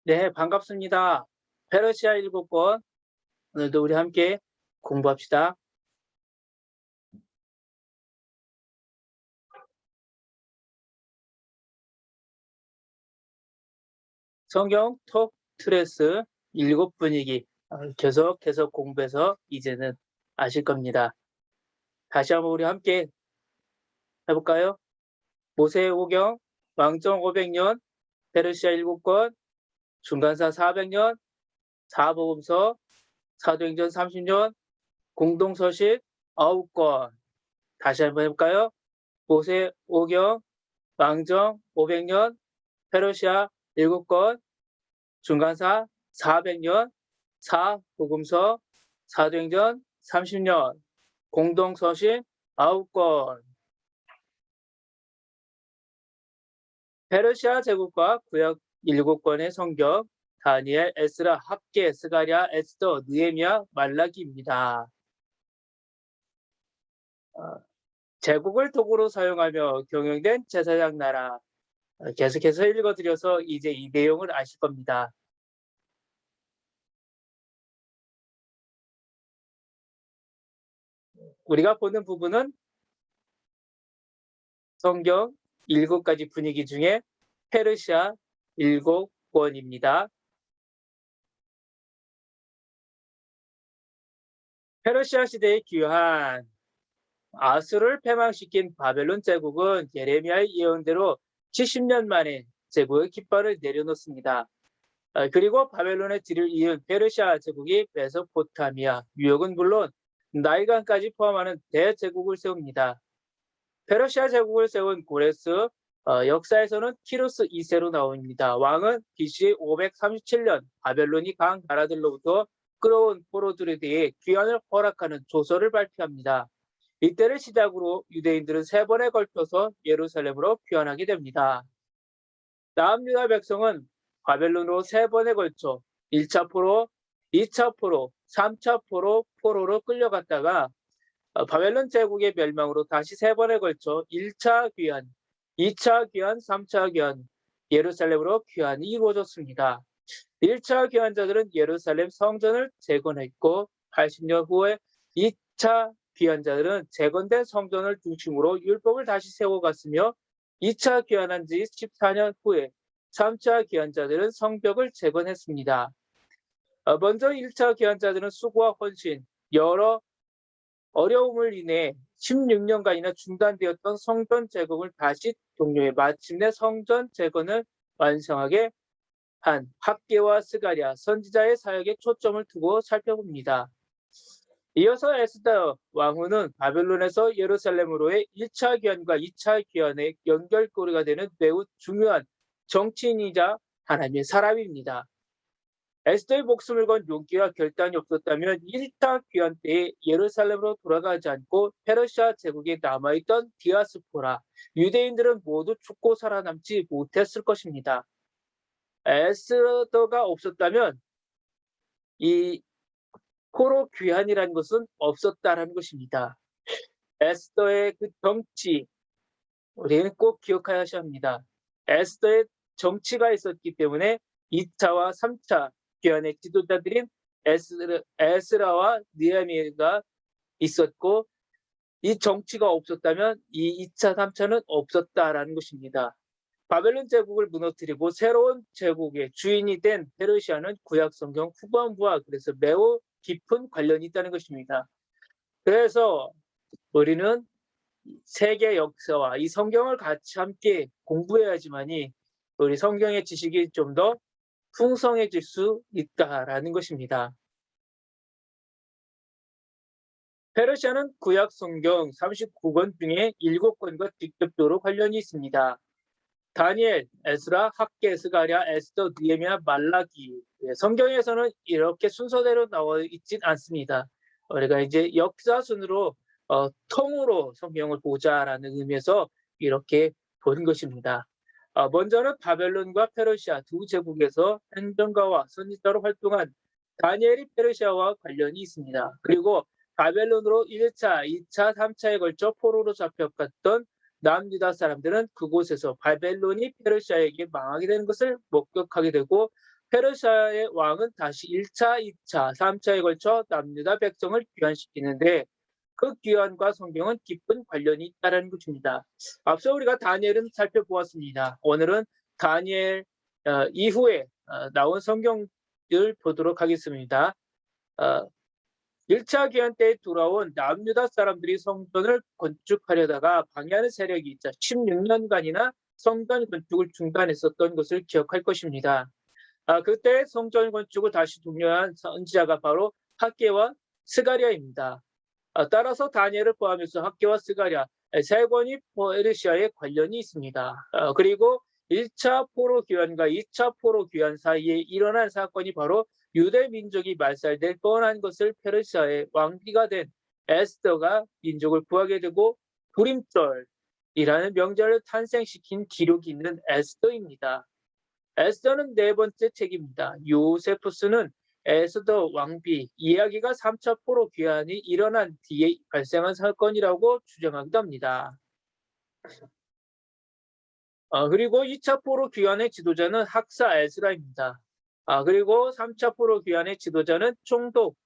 네, 반갑습니다. 페르시아 일곱권 오늘도 우리 함께 공부합시다. 성경 톡 트레스 일곱 분위기 계속 공부해서 이제는 아실 겁니다. 다시 한번 우리 함께 해볼까요? 모세오경, 왕정 500년, 페르시아 일곱권, 중간사 400년, 사복음서, 사도행전 30년, 공동서식 9권. 다시 한번 해볼까요? 모세오경, 왕정 500년, 페르시아 7권, 중간사 400년, 사복음서, 사도행전 30년, 공동서신 9권. 페르시아 제국과 구약 7권의 성경, 다니엘, 에스라, 학개, 스가랴, 에스더, 느헤미야, 말라기입니다. 제국을 도구로 사용하며 경영된 제사장 나라. 계속해서 읽어드려서 이제 이 내용을 아실 겁니다. 우리가 보는 부분은 성경 7가지 분위기 중에 페르시아 7권입니다. 페르시아 시대의 귀환, 아수를 패망시킨 바벨론 제국은 예레미야의 예언대로 70년 만에 제국의 깃발을 내려놓습니다. 그리고 바벨론의 뒤를 이은 페르시아 제국이 메소포타미아, 유역은 물론 나일강까지 포함하는 대제국을 세웁니다. 페르시아 제국을 세운 고레스, 역사에서는 키루스 2세로 나옵니다. 왕은 BC 537년 바벨론이 각 나라들로부터 끌어온 포로들에 대해 귀환을 허락하는 조서를 발표합니다. 이때를 시작으로 유대인들은 3번에 걸쳐서 예루살렘으로 귀환하게 됩니다. 남유다 백성은 바벨론으로 3번에 걸쳐 1차 포로, 2차 포로, 3차 포로로 끌려갔다가 바벨론 제국의 멸망으로 다시 3번에 걸쳐 1차 귀환, 2차 귀환, 3차 귀환, 예루살렘으로 귀환이 이루어졌습니다. 1차 귀환자들은 예루살렘 성전을 재건했고 80년 후에 2차 귀환자들은 재건된 성전을 중심으로 율법을 다시 세워갔으며 2차 귀환한 지 14년 후에 3차 귀환자들은 성벽을 재건했습니다. 먼저 1차 귀환자들은 수고와 헌신, 여러 어려움을 인해 16년간이나 중단되었던 성전 재건을 다시 종료해 마침내 성전 재건을 완성하게 한 학개와 스가랴 선지자의 사역에 초점을 두고 살펴봅니다. 이어서 에스더 왕후는 바벨론에서 예루살렘으로의 1차 귀환과 2차 귀환의 연결고리가 되는 매우 중요한 정치인이자 하나님의 사람입니다. 에스더의 목숨을 건 용기와 결단이 없었다면 1차 귀환 때에 예루살렘으로 돌아가지 않고 페르시아 제국에 남아있던 디아스포라, 유대인들은 모두 죽고 살아남지 못했을 것입니다. 에스더가 없었다면 이 포로 귀환이라는 것은 없었다라는 것입니다. 에스더의 그 정치, 우리는 꼭 기억하셔야 합니다. 에스더의 정치가 있었기 때문에 2차와 3차 귀환의 지도자들인 에스라와 느헤미야가 있었고, 이 정치가 없었다면 이 2차, 3차는 없었다라는 것입니다. 바벨론 제국을 무너뜨리고 새로운 제국의 주인이 된 페르시아는 구약 성경 후반부와 그래서 매우 깊은 관련이 있다는 것입니다. 그래서 우리는 세계 역사와 이 성경을 같이 함께 공부해야지만이 우리 성경의 지식이 좀 더 풍성해질 수 있다라는 것입니다. 페르시아는 구약 성경 39권 중에 7권과 직접적으로 관련이 있습니다. 다니엘, 에스라, 학개, 스가랴, 에스더, 느헤미야, 말라기. 성경에서는 이렇게 순서대로 나와 있진 않습니다. 우리가 이제 역사순으로 통으로 성경을 보자라는 의미에서 이렇게 본 것입니다. 먼저는 바벨론과 페르시아 두 제국에서 행정가와 선지자로 활동한 다니엘이 페르시아와 관련이 있습니다. 그리고 바벨론으로 1차, 2차, 3차에 걸쳐 포로로 잡혀갔던 남유다 사람들은 그곳에서 바벨론이 페르시아에게 망하게 되는 것을 목격하게 되고 페르시아의 왕은 다시 1차, 2차, 3차에 걸쳐 남유다 백성을 귀환시키는데 그 귀환과 성경은 깊은 관련이 있다는 것입니다. 앞서 우리가 다니엘은 살펴보았습니다. 오늘은 다니엘 이후에 나온 성경을 보도록 하겠습니다. 1차 귀환 때에 돌아온 남유다 사람들이 성전을 건축하려다가 방해하는 세력이 있자 16년간이나 성전 건축을 중단했었던 것을 기억할 것입니다. 그때 성전 건축을 다시 독려한 선지자가 바로 학개와 스가랴입니다. 따라서 다니엘을 포함해서 학개와 스가랴 세 권이 페르시아에 관련이 있습니다. 그리고 1차 포로 귀환과 2차 포로 귀환 사이에 일어난 사건이 바로 유대 민족이 말살될 뻔한 것을 페르시아의 왕비가 된 에스더가 민족을 구하게 되고 부림절이라는 명절을 탄생시킨 기록이 있는 에스더입니다. 에스더는 네 번째 책입니다. 요세푸스는 에스더 왕비 이야기가 3차 포로 귀환이 일어난 뒤에 발생한 사건이라고 주장하기도 합니다. 그리고 2차 포로 귀환의 지도자는 학사 에스라입니다. 그리고 3차 포로 귀환의 지도자는 총독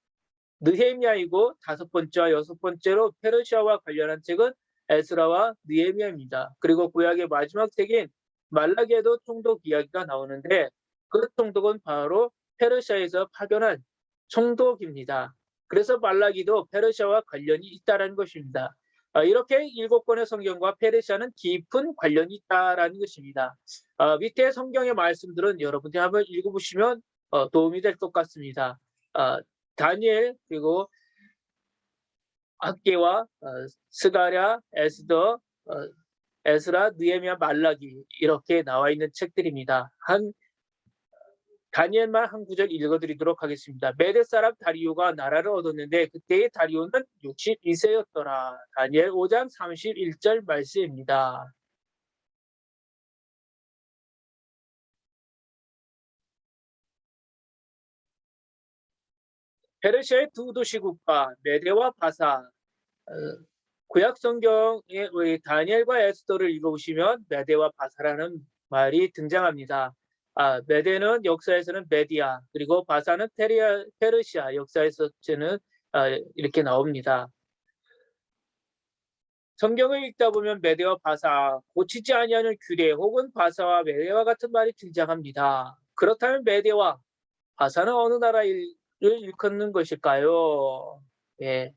느헤미야이고 다섯 번째와 여섯 번째로 페르시아와 관련한 책은 에스라와 느헤미야입니다. 그리고 구약의 마지막 책인 말라기에도 총독 이야기가 나오는데 그 총독은 바로 페르시아에서 파견한 총독입니다. 그래서 말라기도 페르시아와 관련이 있다는 것입니다. 이렇게 7권의 성경과 페르시아는 깊은 관련이 있다는 것입니다. 밑에 성경의 말씀들은 여러분들이 한번 읽어보시면 도움이 될 것 같습니다. 다니엘 그리고 학개와 스가랴, 에스더, 에스라, 느헤미야, 말라기 이렇게 나와 있는 책들입니다. 다니엘만 한 구절 읽어드리도록 하겠습니다. 메대 사람 다리오가 나라를 얻었는데 그때의 다리오는 62세였더라. 다니엘 5장 31절 말씀입니다. 페르시아의 두 도시 국가 메대와 바사 구약 성경의 다니엘과 에스더를 읽어보시면 메대와 바사라는 말이 등장합니다. 메대는 역사에서는 메디아 그리고 바사는 페르시아 역사에서는 이렇게 나옵니다. 성경을 읽다 보면 메대와 바사 고치지 아니하는 규례 혹은 바사와 메대와 같은 말이 등장합니다. 그렇다면 메대와 바사는 어느 나라를 일컫는 것일까요? 예.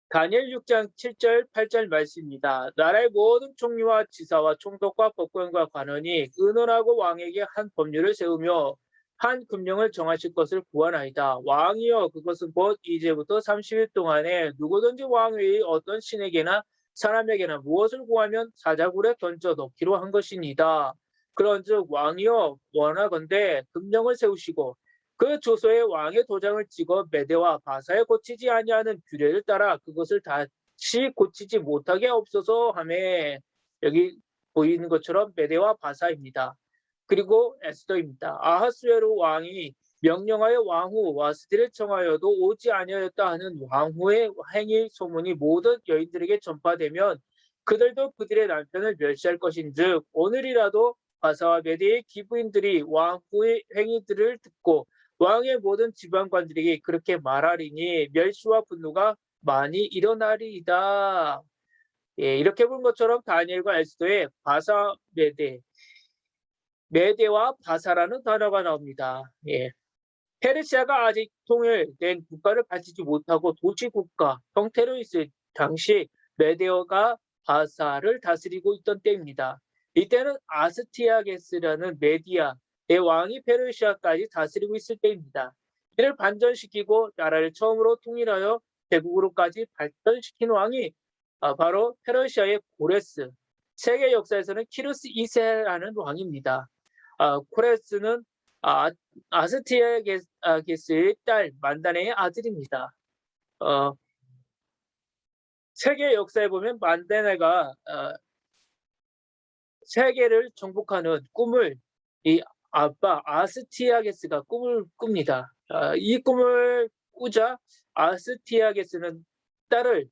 다니엘 6장 7절 8절 말씀입니다. 나라의 모든 총리와 지사와 총독과 법관과 관원이 의논하고 왕에게 한 법률을 세우며 한 금령을 정하실 것을 구하나이다. 왕이여 그것은 곧 이제부터 30일 동안에 누구든지 왕 외의 어떤 신에게나 사람에게나 무엇을 구하면 사자굴에 던져 넣기로 한 것이니이다. 그런즉 왕이여 원하건대 금령을 세우시고 그 조서에 왕의 도장을 찍어 메대와 바사에 고치지 아니하는 규례를 따라 그것을 다시 고치지 못하게 없어서 하매 여기 보이는 것처럼 메대와 바사입니다. 그리고 에스더입니다. 아하스웨로 왕이 명령하여 왕후 와스디를 청하여도 오지 아니하였다 하는 왕후의 행위 소문이 모든 여인들에게 전파되면 그들도 그들의 남편을 멸시할 것인즉 오늘이라도 바사와 메대의 기부인들이 왕후의 행위들을 듣고 왕의 모든 지방관들에게 그렇게 말하리니 멸시와 분노가 많이 일어나리이다. 예, 이렇게 본 것처럼 다니엘과 에스더의 바사 메대와 바사라는 단어가 나옵니다. 예. 페르시아가 아직 통일된 국가를 가지지 못하고 도시국가 형태로 있을 당시 메데어가 바사를 다스리고 있던 때입니다. 이때는 아스티아게스라는 메디아의 왕이 페르시아까지 다스리고 있을 때입니다. 이를 반전시키고 나라를 처음으로 통일하여 대국으로까지 발전시킨 왕이 바로 페르시아의 고레스, 세계 역사에서는 키루스 2세라는 왕입니다. 코레스는 아스티아게스의 딸 만다네의 아들입니다. 세계 역사에 보면 만다네가 세계를 정복하는 꿈을 이 아빠 아스티아게스가 꿈을 꿉니다. 이 꿈을 꾸자 아스티아게스는 딸을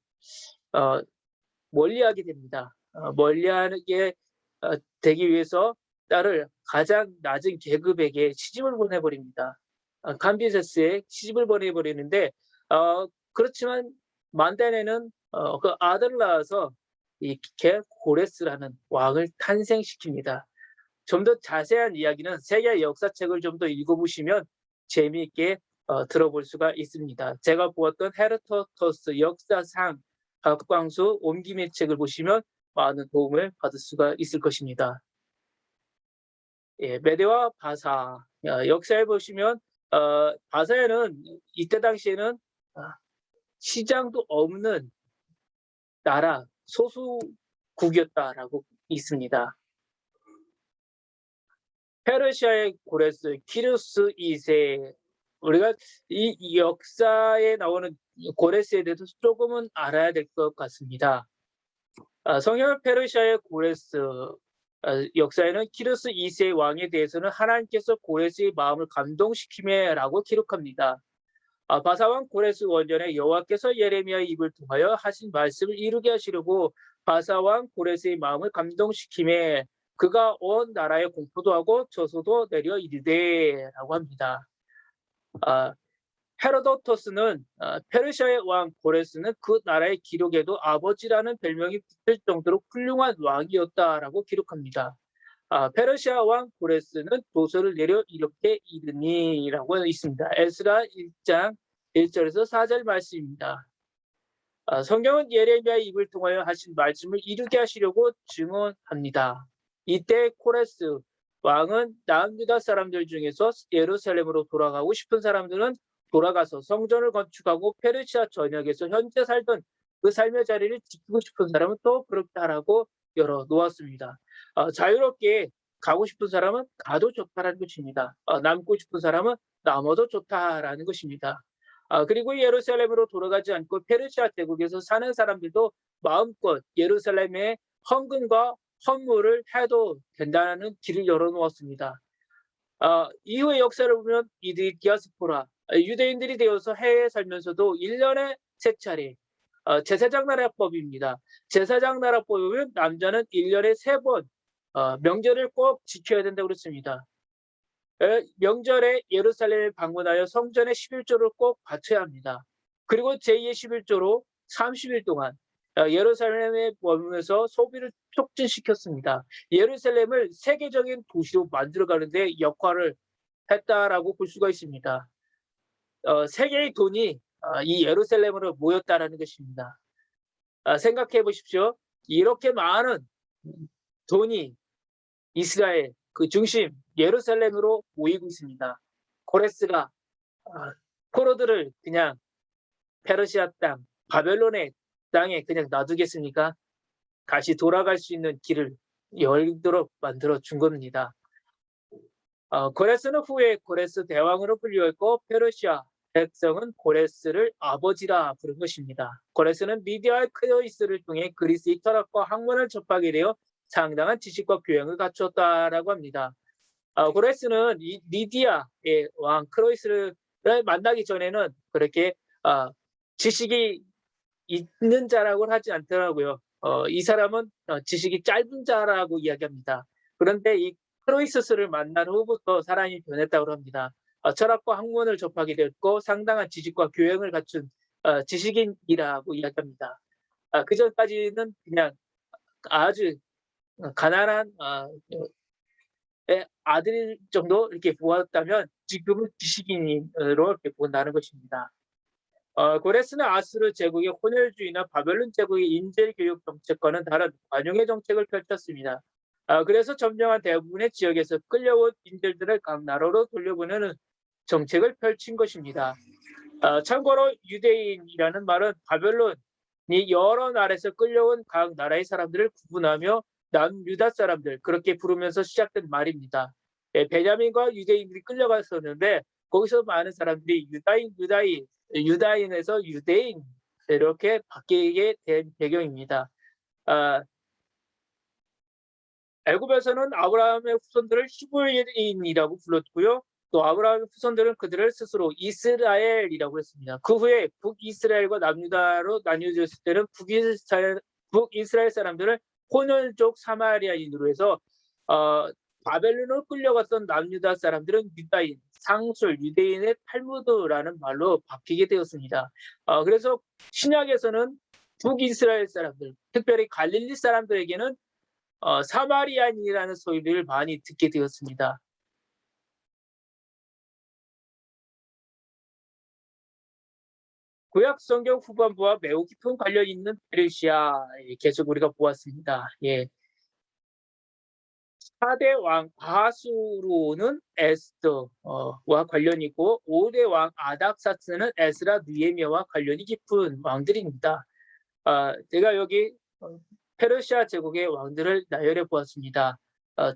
멀리하게 됩니다. 멀리하게 되기 위해서 딸을 가장 낮은 계급에게 시집을 보내버립니다. 감비세스에 시집을 보내버리는데 그렇지만 만다네는 그 아들을 낳아서 이 고레스라는 왕을 탄생시킵니다. 좀 더 자세한 이야기는 세계 역사책을 좀 더 읽어보시면 재미있게 들어볼 수가 있습니다. 제가 보았던 헤르토토스 역사상 박광수 옮김의 책을 보시면 많은 도움을 받을 수가 있을 것입니다. 예, 메데와 바사 역사에 보시면 바사에는 이때 당시에는 시장도 없는 나라 소수국이었다라고 있습니다. 페르시아의 고레스 키루스 2세 우리가 이 역사에 나오는 고레스에 대해서 조금은 알아야 될 것 같습니다. 성경 페르시아의 고레스 역사에는 키루스 2세 왕에 대해서는 하나님께서 고레스의 마음을 감동시키며라고 기록합니다. 바사왕 고레스 원년에 여호와께서 예레미야의 입을 통하여 하신 말씀을 이루게 하시려고 바사왕 고레스의 마음을 감동시키며 그가 온 나라에 공포도 하고 저소도 내려 이르되라고 합니다. 헤로도토스는 페르시아의 왕 고레스는 그 나라의 기록에도 아버지라는 별명이 붙을 정도로 훌륭한 왕이었다라고 기록합니다. 페르시아 왕 고레스는 도서를 내려 이렇게 이르니라고 있습니다. 에스라 1장 1절에서 4절 말씀입니다. 성경은 예레미야의 입을 통하여 하신 말씀을 이루게 하시려고 증언합니다. 이때 코레스 왕은 남유다 사람들 중에서 예루살렘으로 돌아가고 싶은 사람들은 돌아가서 성전을 건축하고 페르시아 전역에서 현재 살던 그 삶의 자리를 지키고 싶은 사람은 또 그렇게 하라고 열어놓았습니다. 자유롭게 가고 싶은 사람은 가도 좋다라는 것입니다. 남고 싶은 사람은 남아도 좋다라는 것입니다. 그리고 예루살렘으로 돌아가지 않고 페르시아 제국에서 사는 사람들도 마음껏 예루살렘의 헌금과 헌물을 해도 된다는 길을 열어놓았습니다. 이후의 역사를 보면 이들이 디아스포라, 유대인들이 되어서 해외에 살면서도 1년에 3차례 제사장 나라법입니다. 제사장 나라법에 보면 남자는 1년에 3번 명절을 꼭 지켜야 된다고 그랬습니다. 명절에 예루살렘에 방문하여 성전의 11조를 꼭 바쳐야 합니다. 그리고 제2의 11조로 30일 동안 예루살렘에 머물면서 소비를 촉진시켰습니다. 예루살렘을 세계적인 도시로 만들어가는데 역할을 했다라고 볼 수가 있습니다. 세계의 돈이 이 예루살렘으로 모였다라는 것입니다. 생각해 보십시오. 이렇게 많은 돈이 이스라엘 그 중심 예루살렘으로 모이고 있습니다. 고레스가 포로들을 그냥 페르시아 땅, 바벨론의 땅에 그냥 놔두겠습니까? 다시 돌아갈 수 있는 길을 열도록 만들어 준 겁니다. 고레스는 후에 고레스 대왕으로 불리웠고 페르시아 백성은 고레스를 아버지라 부른 것입니다. 고레스는 미디아의 크로이스를 통해 그리스의 철학과 학문을 접하게 되어 상당한 지식과 교양을 갖추었다라고 합니다. 고레스는 리디아의 왕 크로이스를 만나기 전에는 그렇게 지식이 있는 자라고는 하지 않더라고요. 이 사람은 지식이 짧은 자라고 이야기합니다. 그런데 이 크로이스스를 만난 후부터 사람이 변했다고 합니다. 철학과 학문을 접하게 됐고 상당한 지식과 교양을 갖춘 지식인이라고 이야기합니다. 그 전까지는 그냥 아주 가난한 아들 정도 이렇게 보았다면 지금은 지식인으로 이렇게 본다는 것입니다. 고레스는 아수르 제국의 혼혈주의나 바벨론 제국의 인재교육 정책과는 다른 관용의 정책을 펼쳤습니다. 그래서 점령한 대부분의 지역에서 끌려온 인재들을 각 나라로 돌려보내는 정책을 펼친 것입니다. 참고로 유대인이라는 말은 바벨론이 여러 나라에서 끌려온 각 나라의 사람들을 구분하며 남유다 사람들 그렇게 부르면서 시작된 말입니다. 베냐민과 유대인들이 끌려갔었는데 거기서 많은 사람들이 유다인에서 유대인 이렇게 바뀌게 된 배경입니다. 애굽에서는 아브라함의 후손들을 히브리인이라고 불렀고요. 또 아브라함의 후손들은 그들을 스스로 이스라엘이라고 했습니다. 그 후에 북이스라엘과 남유다로 나뉘어졌을 때는 북이스라엘 사람들을 혼혈족 사마리아인으로 해서 바벨론으로 끌려갔던 남유다 사람들은 유다인, 상술, 유대인의 탈무드라는 말로 바뀌게 되었습니다. 그래서 신약에서는 북이스라엘 사람들, 특별히 갈릴리 사람들에게는 사마리안이라는 소리를 많이 듣게 되었습니다. 구약 성경 후반부와 매우 깊은 관련 있는 페르시아, 계속 우리가 보았습니다. 4대 왕 아하수로는 에스더와 관련이 있고 5대 왕 아닥사스는 에스라, 느헤미야와 관련이 깊은 왕들입니다. 제가 여기 페르시아 제국의 왕들을 나열해 보았습니다.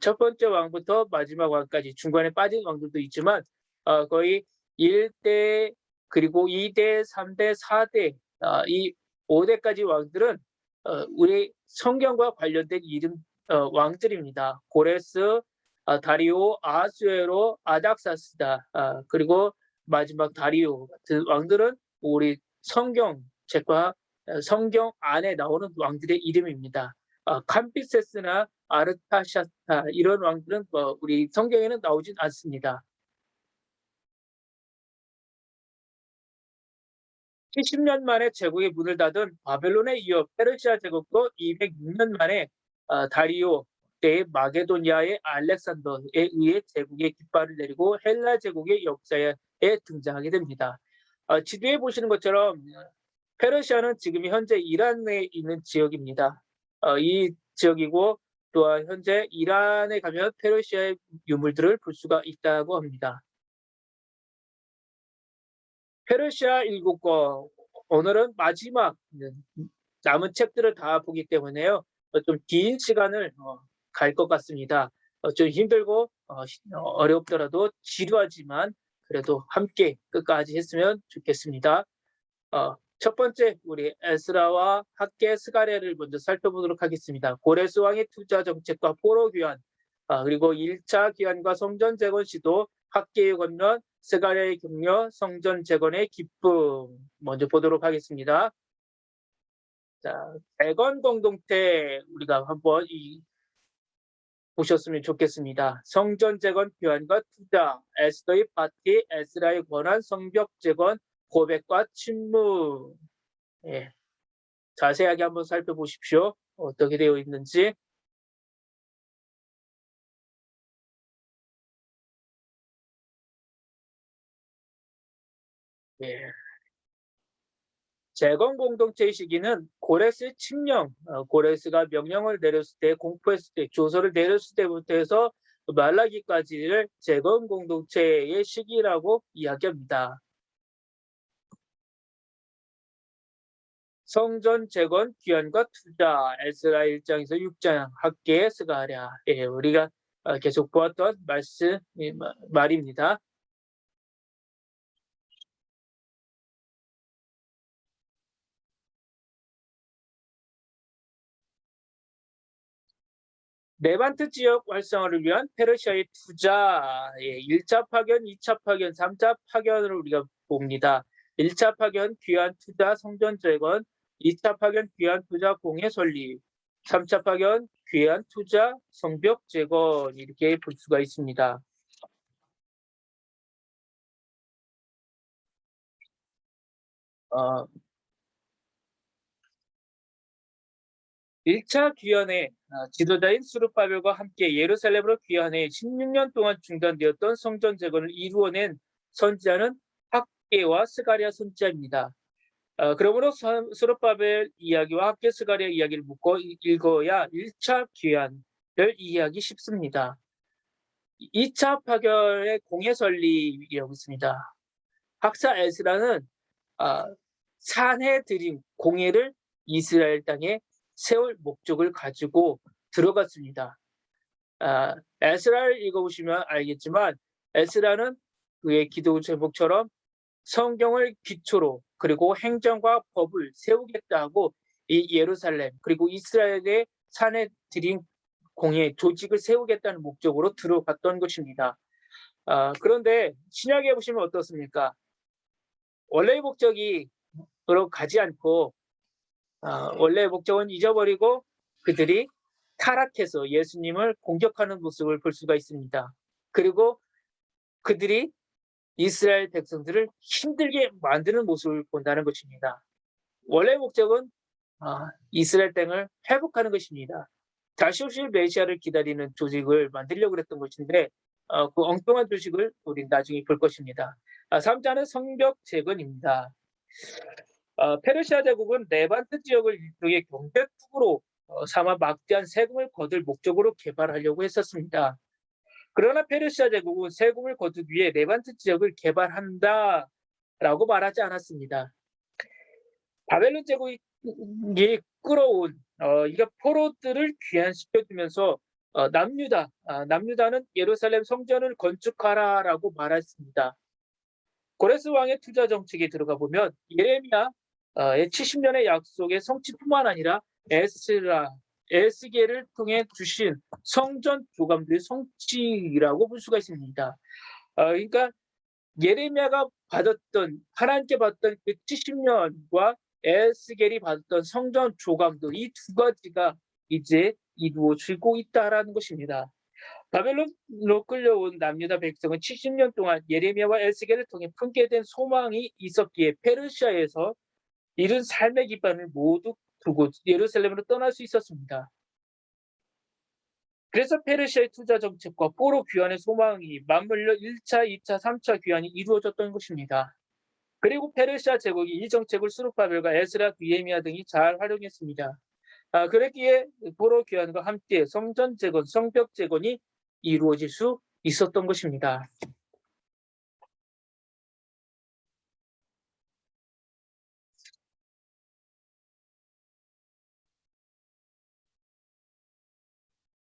첫 번째 왕부터 마지막 왕까지 중간에 빠진 왕들도 있지만 거의 1대 그리고 2대, 3대, 4대 이 5대까지 왕들은 우리 성경과 관련된 이름 왕들입니다. 고레스, 다리오, 아하수에로, 아닥사스다. 그리고 마지막 다리오 같은 왕들은 우리 성경책과 성경 안에 나오는 왕들의 이름입니다. 캄비세스나 아르타샤타 이런 왕들은 우리 성경에는 나오진 않습니다. 70년 만에 제국의 문을 닫은 바벨론에 이어 페르시아 제국도 206년 만에 다리오 때의 마게도니아의 알렉산더에 의해 제국의 깃발을 내리고 헬라 제국의 역사에 등장하게 됩니다. 지도에 보시는 것처럼 페르시아는 지금 현재 이란에 있는 지역입니다. 이 지역이고 또한 현재 이란에 가면 페르시아의 유물들을 볼 수가 있다고 합니다. 페르시아 일국과 오늘은 마지막 남은 책들을 다 보기 때문에요. 좀 긴 시간을 갈 것 같습니다. 좀 힘들고 어렵더라도 지루하지만 그래도 함께 끝까지 했으면 좋겠습니다. 첫 번째 우리 에스라와 학계 스가랴를 먼저 살펴보도록 하겠습니다. 고레스 왕의 투자 정책과 포로 귀환, 그리고 1차 귀환과 성전 재건 시도, 학계의 권면, 스가랴의 격려, 성전 재건의 기쁨 먼저 보도록 하겠습니다. 자, 재건 공동체 우리가 한번 보셨으면 좋겠습니다. 성전 재건 귀환과 투자, 에스더의 파티, 에스라의 권한, 성벽 재건, 고백과 침묵. 자세하게 한번 살펴보십시오. 어떻게 되어 있는지. 예. 재건 공동체의 시기는 고레스 칙령, 고레스가 명령을 내렸을 때, 공포했을 때, 조서를 내렸을 때부터 해서 말라기까지를 재건 공동체의 시기라고 이야기합니다. 성전 재건 귀환과 투자, 에스라 1장에서 6장 학계의 스가랴. 우리가 계속 보았던 말입니다. 레반트 지역 활성화를 위한 페르시아의 투자, 1차 파견, 2차 파견, 3차 파견을 우리가 봅니다. 1차 파견, 귀환 투자, 성전 재건, 2차 파견, 귀환 투자, 공회 설립, 3차 파견, 귀환 투자, 성벽 재건 이렇게 볼 수가 있습니다. 1차 귀환에 지도자인 수르바벨과 함께 예루살렘으로 귀환해 16년 동안 중단되었던 성전 재건을 이루어낸 선지자는 학계와 스가랴 선지자입니다. 그러므로 수르바벨 이야기와 학계 스가랴 이야기를 묶어 읽어야 1차 귀환을 이해하기 쉽습니다. 2차 파견의 공회 설립이라고 있습니다. 학사 에스라는 산해 드린 공회를 이스라엘 땅에 세울 목적을 가지고 들어갔습니다. 에스라를 읽어보시면 알겠지만 에스라는 그의 기도 제목처럼 성경을 기초로 그리고 행정과 법을 세우겠다고 이 예루살렘 그리고 이스라엘의 산에 드린 공회 조직을 세우겠다는 목적으로 들어갔던 것입니다. 그런데 신약에 보시면 어떻습니까? 원래의 목적으로 가지 않고 원래의 목적은 잊어버리고 그들이 타락해서 예수님을 공격하는 모습을 볼 수가 있습니다. 그리고 그들이 이스라엘 백성들을 힘들게 만드는 모습을 본다는 것입니다. 원래 목적은 이스라엘 땅을 회복하는 것입니다. 다시 오실 메시아를 기다리는 조직을 만들려고 했던 것인데 그 엉뚱한 조직을 우리 나중에 볼 것입니다. 3자는 성벽 재건입니다. 페르시아 제국은 레반트 지역을 일종의 경제투구로 삼아 막대한 세금을 거둘 목적으로 개발하려고 했었습니다. 그러나 페르시아 제국은 세금을 거두기 위해 레반트 지역을 개발한다라고 말하지 않았습니다. 바벨론 제국이 끌어온 이게 포로들을 귀환시켜주면서 남유다는 예루살렘 성전을 건축하라라고 말했습니다. 고레스 왕의 투자 정책에 들어가 보면 예레미야의 70년의 약속의 성취뿐만 아니라 에스겔을 통해 주신 성전 조감들의 성취라고 볼 수가 있습니다. 그러니까 예레미야가 받았던 하나님께 받았던 그 70년과 에스겔이 받았던 성전 조감도 이 두 가지가 이제 이루어지고 있다라는 것입니다. 바벨론으로 끌려온 남유다 백성은 70년 동안 예레미야와 에스겔을 통해 품게 된 소망이 있었기에 페르시아에서 이른 삶의 기반을 모두 두고 예루살렘으로 떠날 수 있었습니다. 그래서 페르시아의 투자 정책과 포로 귀환의 소망이 맞물려 1차, 2차, 3차 귀환이 이루어졌던 것입니다. 그리고 페르시아 제국이 이 정책을 스룹바벨과 에스라, 느헤미야 등이 잘 활용했습니다. 그랬기에 포로 귀환과 함께 성전 재건, 성벽 재건이 이루어질 수 있었던 것입니다.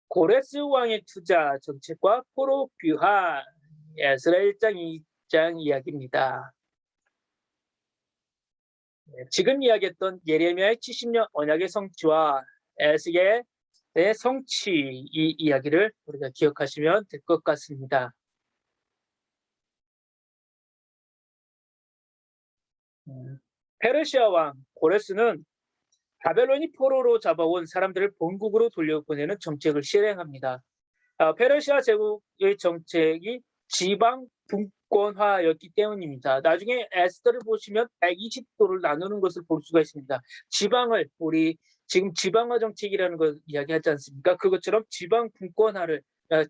고레스 왕의 투자 정책과 포로 귀환, 에스라 1장, 2장 이야기입니다. 지금 이야기했던 예레미야의 70년 언약의 성취와 에스겔의 성취 이 이야기를 우리가 기억하시면 될 것 같습니다. 페르시아 왕 고레스는 바벨론이 포로로 잡아온 사람들을 본국으로 돌려보내는 정책을 실행합니다. 페르시아 제국의 정책이 지방 분권화였기 때문입니다. 나중에 에스더를 보시면 120도를 나누는 것을 볼 수가 있습니다. 지방을 우리 지금 지방화 정책이라는 걸 이야기하지 않습니까? 그것처럼 지방 분권화를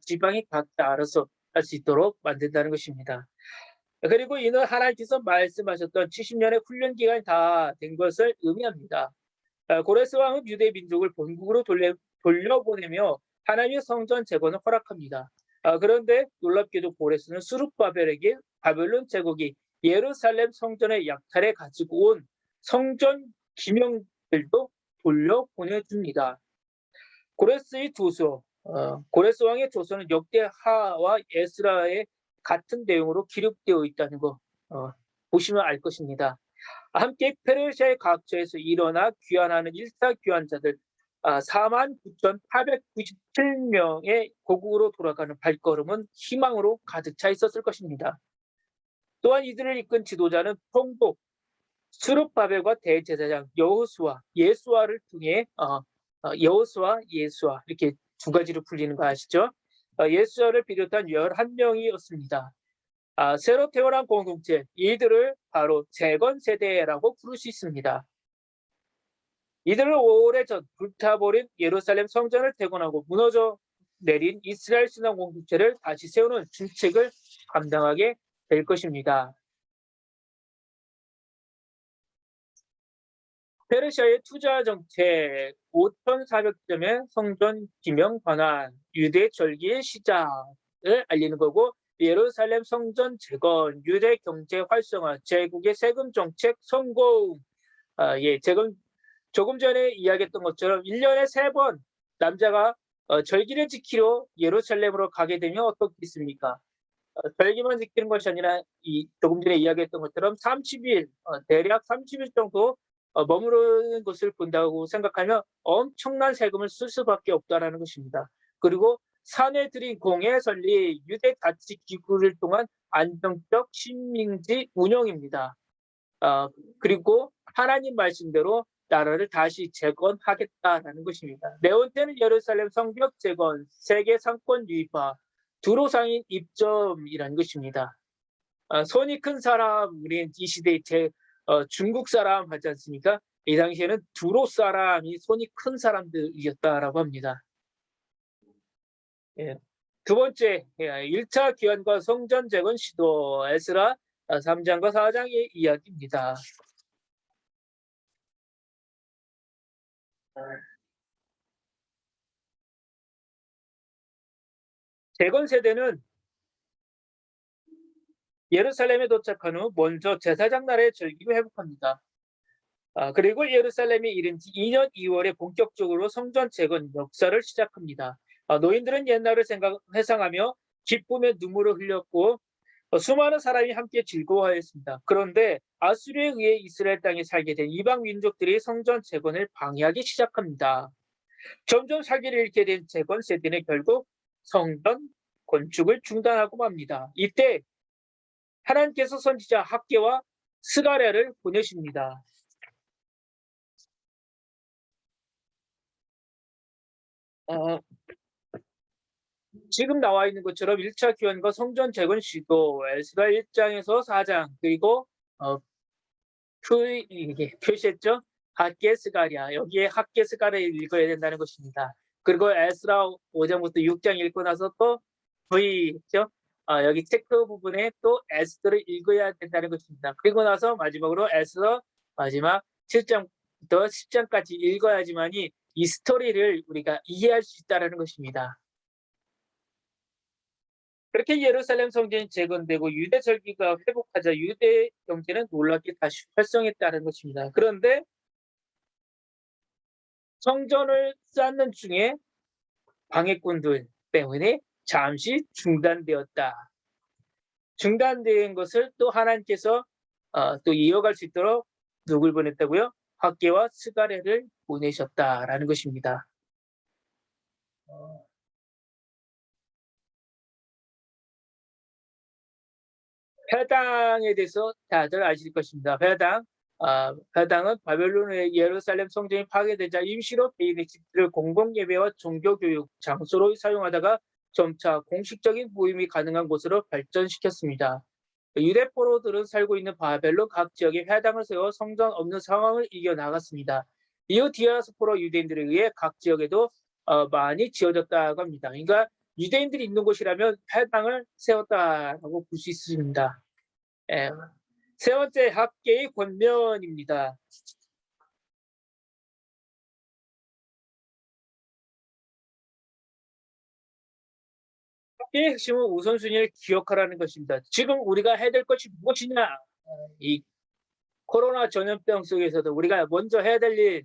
지방이 각자 알아서 할 수 있도록 만든다는 것입니다. 그리고 이는 하나님께서 말씀하셨던 70년의 훈련 기간이 다 된 것을 의미합니다. 고레스 왕은 유대 민족을 본국으로 돌려보내며 하나님의 성전 재건을 허락합니다. 그런데 놀랍게도 고레스는 스룹바벨에게 바벨론 제국이 예루살렘 성전의 약탈에 가지고 온 성전 기명들도 돌려보내줍니다. 고레스의 조서, 고레스 왕의 조서는 역대하와 에스라의 같은 내용으로 기록되어 있다는 거 보시면 알 것입니다. 함께 페르시아의 각처에서 일어나 귀환하는 1차 귀환자들 49,897명의 고국으로 돌아가는 발걸음은 희망으로 가득 차 있었을 것입니다. 또한 이들을 이끈 지도자는 총독 스룹바벨과 대제사장 여호수아, 예수아를 통해 여호수아, 예수아 이렇게 두 가지로 풀리는 거 아시죠? 예수아를 비롯한 11명이었습니다. 새로 태어난 공동체, 이들을 바로 재건 세대라고 부를 수 있습니다. 이들은 오래전 불타버린 예루살렘 성전을 재건하고 무너져 내린 이스라엘 신앙 공동체를 다시 세우는 중책을 감당하게 될 것입니다. 페르시아의 투자 정책, 5,400점의 성전 기명 반환, 유대 절기의 시작을 알리는 거고 예루살렘 성전 재건, 유대 경제 활성화, 제국의 세금 정책 성공. 조금 전에 이야기했던 것처럼 1년에 3번 남자가 절기를 지키러 예루살렘으로 가게 되면 어떻겠습니까? 절기만 지키는 것이 아니라 조금 전에 이야기했던 것처럼 30일, 대략 30일 정도 머무르는 것을 본다고 생각하면 엄청난 세금을 쓸 수밖에 없다는 것입니다. 그리고 산에 들인 공예 설리, 유대 가치 기구를 통한 안정적 식민지 운영입니다. 그리고 하나님 말씀대로 나라를 다시 재건하겠다라는 것입니다. 네온 때는 예루살렘 성벽 재건, 세계 상권 유입화, 두로 상인 입점이라는 것입니다. 손이 큰 사람, 우리는 이 시대에 중국 사람 하지 않습니까? 이 당시에는 두로 사람이 손이 큰 사람들이었다라고 합니다. 예. 두 번째, 1차 귀환과 성전 재건 시도, 에스라 3장과 4장의 이야기입니다. 재건 세대는 예루살렘에 도착한 후 먼저 제사장 나라의 절기를 회복합니다. 그리고 예루살렘에 이른 지 2년 2월에 본격적으로 성전 재건 역사를 시작합니다. 노인들은 옛날을 회상하며 기쁨의 눈물을 흘렸고 수많은 사람이 함께 즐거워하였습니다. 그런데 아수르에 의해 이스라엘 땅에 살게 된 이방 민족들이 성전 재건을 방해하기 시작합니다. 점점 살기를 잃게 된 재건 세대는 결국 성전 건축을 중단하고 맙니다. 이때 하나님께서 선지자 학개와 스가랴를 보내십니다. 어, 지금 나와 있는 것처럼 1차 귀환과 성전 재건 시도, 에스라 1장에서 4장, 그리고 이게 표시했죠? 학개 스가랴, 여기에 학개 스가랴를 읽어야 된다는 것입니다. 그리고 에스라 5장부터 6장 읽고 나서 또 V죠? 여기 체크 부분에 또 에스더를 읽어야 된다는 것입니다. 그리고 나서 마지막으로 에스더 마지막 7장부터 10장까지 읽어야지만이 이 스토리를 우리가 이해할 수 있다는 것입니다. 그렇게 예루살렘 성전이 재건되고 유대 절기가 회복하자 유대 경제는 놀랍게 다시 활성했다는 것입니다. 그런데 성전을 쌓는 중에 방해꾼들 때문에 잠시 중단되었다. 중단된 것을 또 하나님께서 또 이어갈 수 있도록 누굴 보냈다고요? 학개와 스가랴를 보내셨다라는 것입니다. 회당에 대해서 다들 아실 것입니다. 회당은 바벨론의 예루살렘 성전이 파괴되자 임시로 개인의 집들을 공공예배와 종교교육 장소로 사용하다가 점차 공식적인 모임이 가능한 곳으로 발전시켰습니다. 유대 포로들은 살고 있는 바벨론 각 지역에 회당을 세워 성전 없는 상황을 이겨나갔습니다. 이후 디아스포라 유대인들에 의해 각 지역에도 많이 지어졌다고 합니다. 그러니까 유대인들이 있는 곳이라면 회당을 세웠다라고 볼 수 있습니다. 예. 세 번째, 학계의 권면입니다. 학계의 핵심은 우선순위를 기억하라는 것입니다. 지금 우리가 해야 될 것이 무엇이냐? 이 코로나 전염병 속에서도 우리가 먼저 해야 될 일,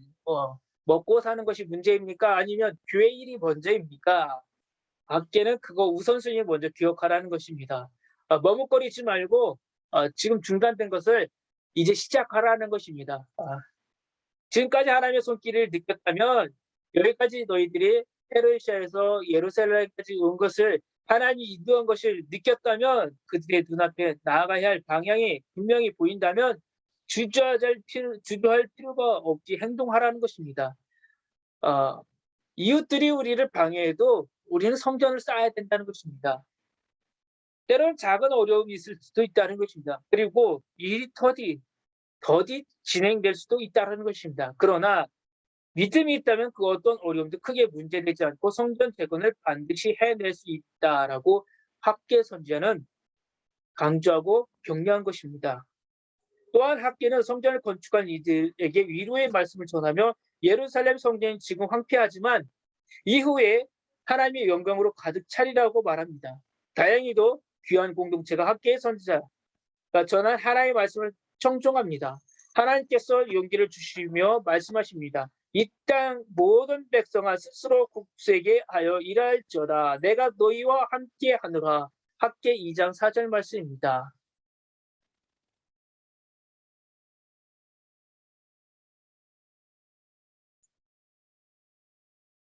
먹고 사는 것이 문제입니까? 아니면 교회 일이 먼저입니까? 학계는 그거 우선순위를 먼저 기억하라는 것입니다. 머뭇거리지 말고 지금 중단된 것을 이제 시작하라는 것입니다. 지금까지 하나님의 손길을 느꼈다면 여기까지 너희들이 페르시아에서 예루살렘까지 온 것을 하나님이 인도한 것을 느꼈다면 그들의 눈앞에 나아가야 할 방향이 분명히 보인다면 주저할 필요가 없이 행동하라는 것입니다. 이웃들이 우리를 방해해도 우리는 성전을 쌓아야 된다는 것입니다. 때로는 작은 어려움이 있을 수도 있다는 것입니다. 그리고 일이 더디 진행될 수도 있다는 것입니다. 그러나 믿음이 있다면 그 어떤 어려움도 크게 문제되지 않고 성전 재건을 반드시 해낼 수 있다라고 학계 선지자는 강조하고 격려한 것입니다. 또한 학계는 성전을 건축한 이들에게 위로의 말씀을 전하며 예루살렘 성전이 지금 황폐하지만 이후에 하나님의 영광으로 가득 차리라고 말합니다. 다행히도 귀한 공동체가 학계의 선지자가 전한 하나님의 말씀을 청종합니다. 하나님께서 용기를 주시며 말씀하십니다. 이 땅 모든 백성아 스스로 국세게 하여 일할지어다. 내가 너희와 함께 하노라. 학계 2장 4절 말씀입니다.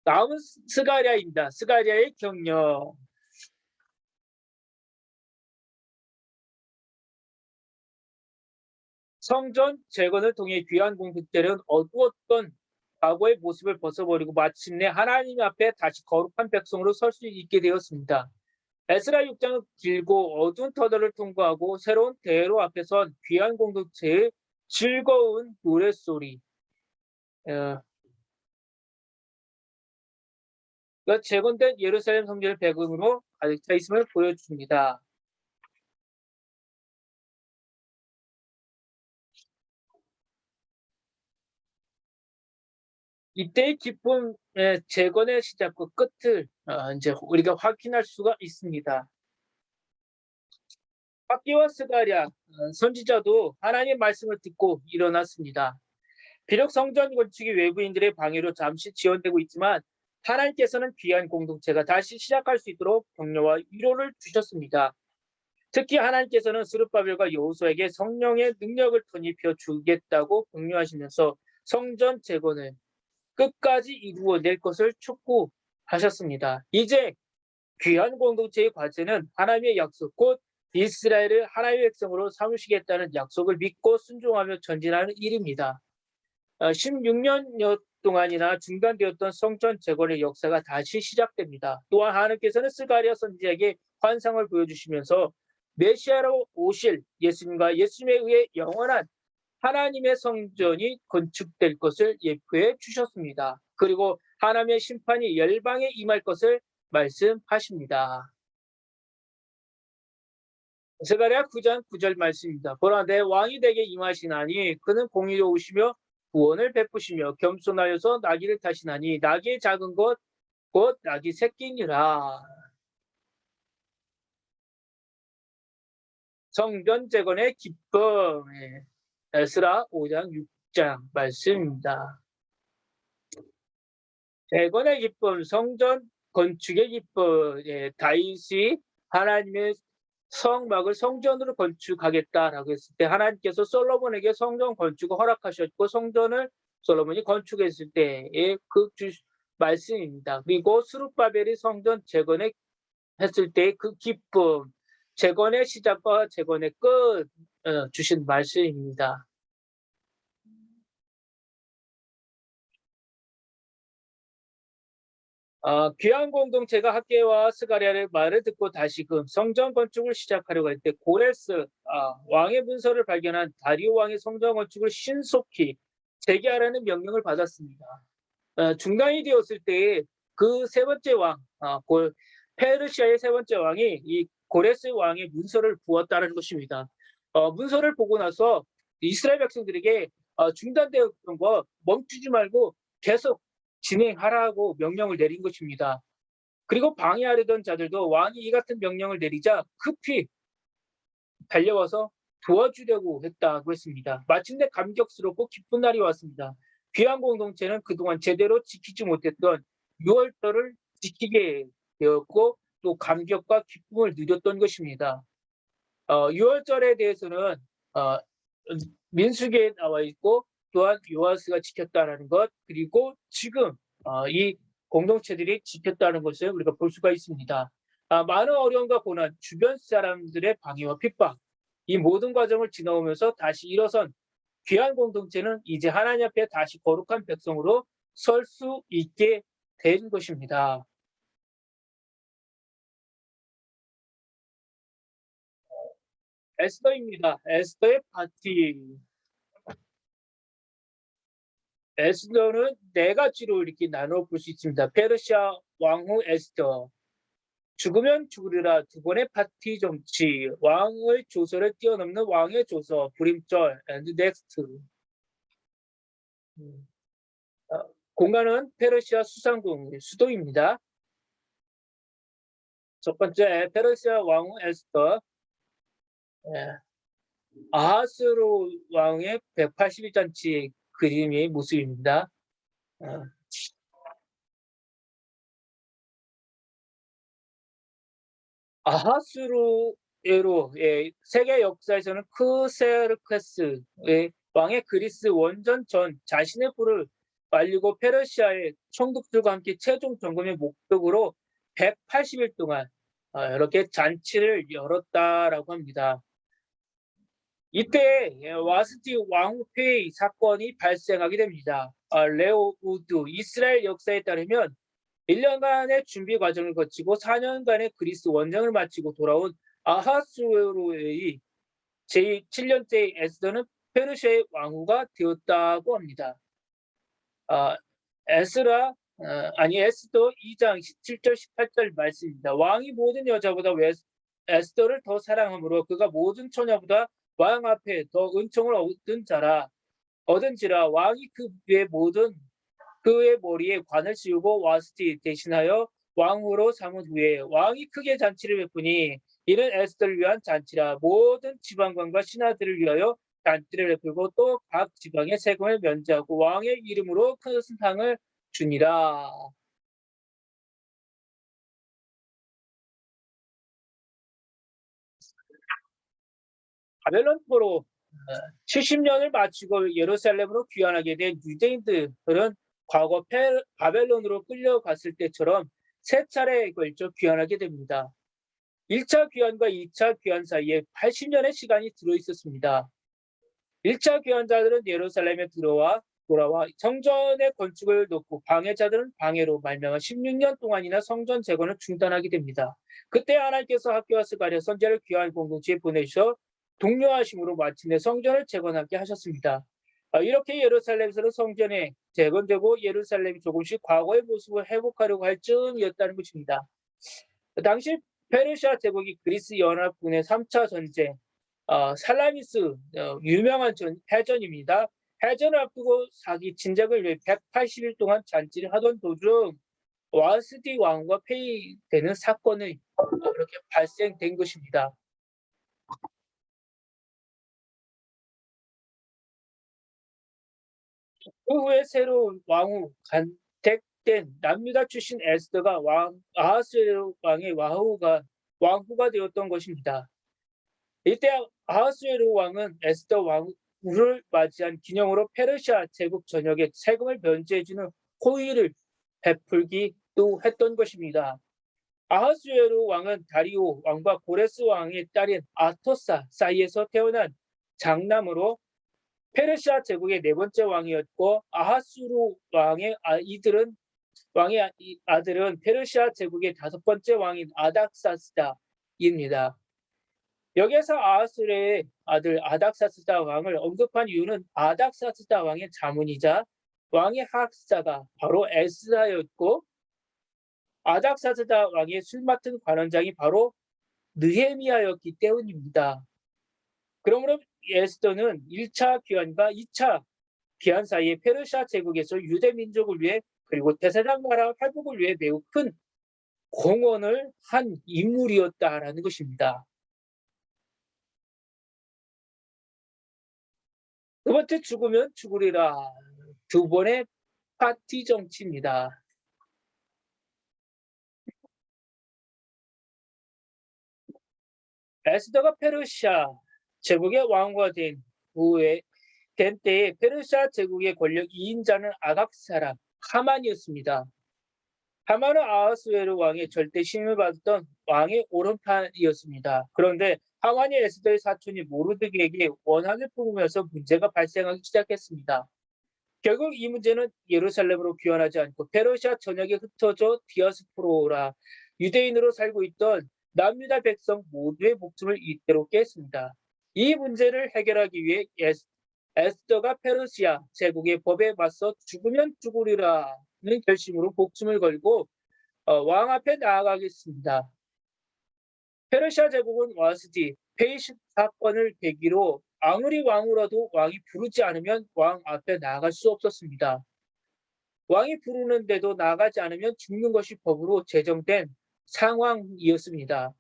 다음은 스가랴입니다. 스가랴의 격려. 성전 재건을 통해 귀한 공동체는 어두웠던 과거의 모습을 벗어버리고 마침내 하나님 앞에 다시 거룩한 백성으로 설 수 있게 되었습니다. 에스라 6장은 길고 어두운 터널을 통과하고 새로운 대로 앞에 선 귀한 공동체의 즐거운 노랫소리, 재건된 예루살렘 성전을 배경으로 가득 차 있음을 보여줍니다. 이때의 기쁨의 재건의 시작과 끝을 이제 우리가 확인할 수가 있습니다. 학기와 스가랴 선지자도 하나님의 말씀을 듣고 일어났습니다. 비록 성전 건축이 외부인들의 방해로 잠시 지연되고 있지만 하나님께서는 귀한 공동체가 다시 시작할 수 있도록 격려와 위로를 주셨습니다. 특히 하나님께서는 스룹바벨과 여호수아에게 성령의 능력을 터입혀 주겠다고 격려하시면서 성전 재건을 끝까지 이루어낼 것을 촉구하셨습니다. 이제 귀한 공동체의 과제는 하나님의 약속, 곧 이스라엘을 하나님의 백성으로 삼으시겠다는 약속을 믿고 순종하며 전진하는 일입니다. 16년여 동안이나 중단되었던 성전 재건의 역사가 다시 시작됩니다. 또한 하나님께서는 스가랴 선지자에게 환상을 보여주시면서 메시아로 오실 예수님과 예수님에 의해 영원한 하나님의 성전이 건축될 것을 예표해 주셨습니다. 그리고 하나님의 심판이 열방에 임할 것을 말씀하십니다. 스가랴 9장 9절 말씀입니다. 보라 내 왕이 되게 임하시나니 그는 공의로우시며 구원을 베푸시며 겸손하여서 나귀를 타시나니 나귀의 작은 것 곧 나귀 새끼니라. 성전 재건의 기쁨, 에스라 5장 6장 말씀입니다. 재건의 기쁨, 성전 건축의 기쁨, 다윗이 하나님의 성막을 성전으로 건축하겠다라고 했을 때 하나님께서 솔로몬에게 성전 건축을 허락하셨고 성전을 솔로몬이 건축했을 때의 그 말씀입니다. 그리고 스룹바벨이 성전 재건에 했을 때 그 기쁨, 재건의 시작과 재건의 끝 주신 말씀입니다. 귀한 공동체가 학계와 스가랴의 말을 듣고 다시금 성전 건축을 시작하려고 할 때 고레스 왕의 문서를 발견한 다리오 왕의 성전 건축을 신속히 재개하라는 명령을 받았습니다. 중단이 되었을 때 그 세 번째 왕, 페르시아의 세 번째 왕이 이 고레스 왕의 문서를 부었다는 것입니다. 문서를 보고 나서 이스라엘 백성들에게 중단되었던 거 멈추지 말고 계속 진행하라고 명령을 내린 것입니다. 그리고 방해하려던 자들도 왕이 이 같은 명령을 내리자 급히 달려와서 도와주려고 했다고 했습니다. 마침내 감격스럽고 기쁜 날이 왔습니다. 귀한 공동체는 그동안 제대로 지키지 못했던 6월절을 지키게 되었고 또 감격과 기쁨을 누렸던 것입니다. 6월절에 대해서는 민수기에 나와 있고 또한 요아스가 지켰다는 것 그리고 지금 이 공동체들이 지켰다는 것을 우리가 볼 수가 있습니다. 많은 어려움과 고난, 주변 사람들의 방해와 핍박 이 모든 과정을 지나오면서 다시 일어선 귀한 공동체는 이제 하나님 앞에 다시 거룩한 백성으로 설 수 있게 된 것입니다. 에스더입니다. 에스더의 파티. 에스더는 네 가지로 이렇게 나눠 볼 수 있습니다. 페르시아 왕후 에스더, 죽으면 죽으리라 두 번의 파티 정치, 왕의 조서를 뛰어넘는 왕의 조서, 불임절, and next. 공간은 페르시아 수상궁, 수도입니다. 첫 번째, 페르시아 왕후 에스더, 아하스로 왕의 180일잔치 그림의 모습입니다. 아하스로에로 세계 역사에서는 크세르케스의 왕의 그리스 원전 전 자신의 불을 말리고 페르시아의 총독들과 함께 최종 점검의 목적으로 180일 동안 이렇게 잔치를 열었다라고 합니다. 이때 와스티 왕후폐위 사건이 발생하게 됩니다. 레오 우드 이스라엘 역사에 따르면 1년간의 준비 과정을 거치고 4년간의 그리스 원정을 마치고 돌아온 아하수에로의 제7년째 에스더는 페르시아의 왕후가 되었다고 합니다. 에스더 2장 17절 18절 말씀입니다. 왕이 모든 여자보다 에스더를 더 사랑하므로 그가 모든 처녀보다 왕 앞에 더 은총을 얻은지라 왕이 그의 머리에 관을 씌우고 와스티 대신하여 왕후로 삼은 후에 왕이 크게 잔치를 베푸니 이는 에스더를 위한 잔치라. 모든 지방관과 신하들을 위하여 잔치를 베풀고 또 각 지방의 세금을 면제하고 왕의 이름으로 큰 상을 주니라. 바벨론 포로 70년을 마치고 예루살렘으로 귀환하게 된 유대인들은 과거 바벨론으로 끌려갔을 때처럼 세 차례에 걸쳐 귀환하게 됩니다. 1차 귀환과 2차 귀환 사이에 80년의 시간이 들어있었습니다. 1차 귀환자들은 예루살렘에 돌아와 성전의 건축을 놓고 방해자들은 방해로 말미암아 16년 동안이나 성전 재건을 중단하게 됩니다. 그때 하나님께서 학교와스 가랴 선지자를 귀환 공동체에 보내셔 독려하심으로 마침내 성전을 재건하게 하셨습니다. 이렇게 예루살렘에서는 성전이 재건되고 예루살렘이 조금씩 과거의 모습을 회복하려고 할 즈음이었다는 것입니다. 당시 페르시아 제국이 그리스 연합군의 3차 전쟁, 살라미스 유명한 해전입니다. 해전을 앞두고 사기 진작을 위해 180일 동안 잔치를 하던 도중 와스디 왕과 폐위되는 사건이 이렇게 발생된 것입니다. 그 후에 새로운 왕후 간택된 남유다 출신 에스더가 아하스웨로 왕의 왕후가 되었던 것입니다. 이때 아하스웨로 왕은 에스더 왕후를 맞이한 기념으로 페르시아 제국 전역에 세금을 면제해주는 호의를 베풀기도 했던 것입니다. 아하스웨로 왕은 다리오 왕과 고레스 왕의 딸인 아토사 사이에서 태어난 장남으로 페르시아 제국의 네 번째 왕이었고 아하수르 왕의 아들은 페르시아 제국의 다섯 번째 왕인 아닥사스다입니다. 여기에서 아하수르의 아들 아닥사스다 왕을 언급한 이유는 아닥사스다 왕의 자문이자 왕의 학사가 바로 에스라였고 아닥사스다 왕의 술 맡은 관원장이 바로 느헤미야였기 때문입니다. 그러므로 에스더는 1차 귀환과 2차 귀환 사이에 페르시아 제국에서 유대 민족을 위해 그리고 대세당 나라 회복을 위해 매우 큰 공헌을 한 인물이었다라는 것입니다. 두 번째 죽으면 죽으리라. 두 번의 파티 정치입니다. 에스더가 페르시아 제국의 왕후가 된 때에 페르시아 제국의 권력 2인자는 아각 사람 하만이었습니다. 하만은 아하스웨르 왕의 절대 신임을 받았던 왕의 오른팔이었습니다. 그런데 하만이 에스더의 사촌이 모르드게에게 원한을 품으면서 문제가 발생하기 시작했습니다. 결국 이 문제는 예루살렘으로 귀환하지 않고 페르시아 전역에 흩어져 디아스포라 유대인으로 살고 있던 남유다 백성 모두의 목숨을 이대로 깼습니다. 이 문제를 해결하기 위해 에스더가 페르시아 제국의 법에 맞서 죽으면 죽으리라는 결심으로 목숨을 걸고 왕 앞에 나아가겠습니다. 페르시아 제국은 와스디 페이시 사건을 계기로 아무리 왕후라도 왕이 부르지 않으면 왕 앞에 나아갈 수 없었습니다. 왕이 부르는데도 나가지 않으면 죽는 것이 법으로 제정된 상황이었습니다.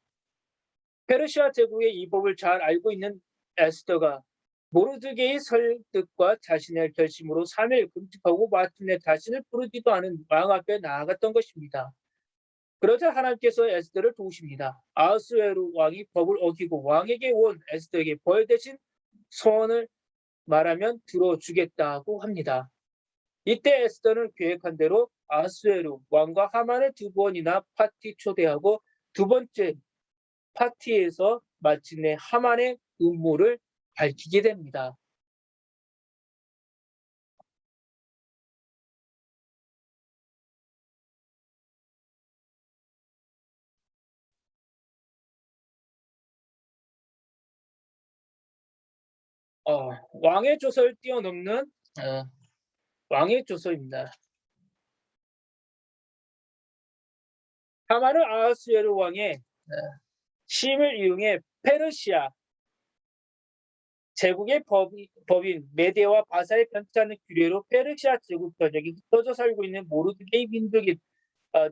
페르시아 제국의 이 법을 잘 알고 있는 에스더가 모르드게의 설득과 자신의 결심으로 3일 금식하고 마침내 자신을 부르지도 않은 왕 앞에 나아갔던 것입니다. 그러자 하나님께서 에스더를 도우십니다. 아하스웨로 왕이 법을 어기고 왕에게 온 에스더에게 벌 대신 소원을 말하면 들어주겠다고 합니다. 이때 에스더는 계획한 대로 아하스웨로 왕과 하만을 두 번이나 파티 초대하고 두 번째 파티에서 마침내 하만의 음모를 밝히게 됩니다. 왕의 조서를 뛰어넘는 왕의 조서입니다. 하만은 아하수에로 왕의 힘을 이용해 페르시아 제국의 법인 메데와 바사의 편찮은 규례로 페르시아 제국 전역에 흩어져 살고 있는 모르드게의 민족인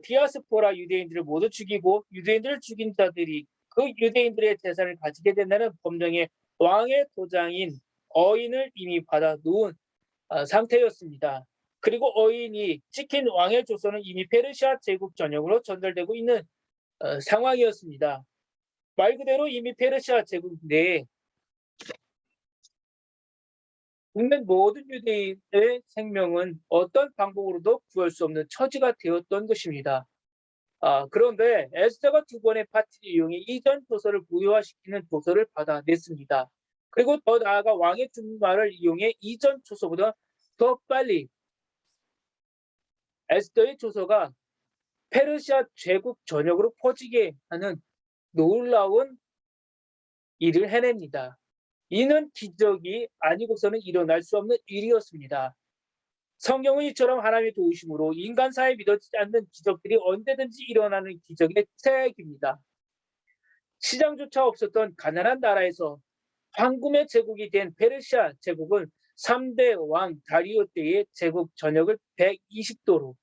디아스포라 유대인들을 모두 죽이고 유대인들을 죽인 자들이 그 유대인들의 재산을 가지게 된다는 법령의 왕의 도장인 어인을 이미 받아 놓은 상태였습니다. 그리고 어인이 찍힌 왕의 조서는 이미 페르시아 제국 전역으로 전달되고 있는 상황이었습니다. 말 그대로 이미 페르시아 제국 내에 있는 모든 유대인의 생명은 어떤 방법으로도 구할 수 없는 처지가 되었던 것입니다. 그런데 에스더가 두 번의 파티를 이용해 이전 조서를 무효화시키는 조서를 받아냈습니다. 그리고 더 나아가 왕의 준말을 이용해 이전 조서보다 더 빨리 에스더의 조서가 페르시아 제국 전역으로 퍼지게 하는 놀라운 일을 해냅니다. 이는 기적이 아니고서는 일어날 수 없는 일이었습니다. 성경은 이처럼 하나님의 도우심으로 인간사에 믿어지지 않는 기적들이 언제든지 일어나는 기적의 책입니다. 시장조차 없었던 가난한 나라에서 황금의 제국이 된 페르시아 제국은 3대 왕 다리오 때의 제국 전역을 120도로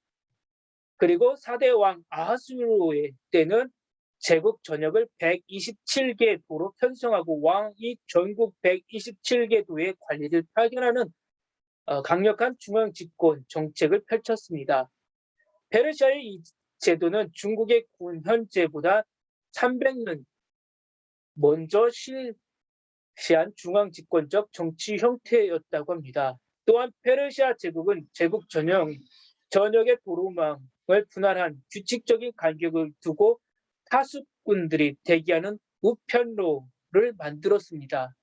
그리고 4대 왕 아하수로의 때는 제국 전역을 127개 도로 편성하고 왕이 전국 127개 도의 관리를 파견하는 강력한 중앙 집권 정책을 펼쳤습니다. 페르시아의 이 제도는 중국의 군현제보다 300년 먼저 실시한 중앙 집권적 정치 형태였다고 합니다. 또한 페르시아 제국은 제국 전역의 도로망을 분할한 규칙적인 간격을 두고 타수꾼들이 대기하는 우편로를 만들었습니다.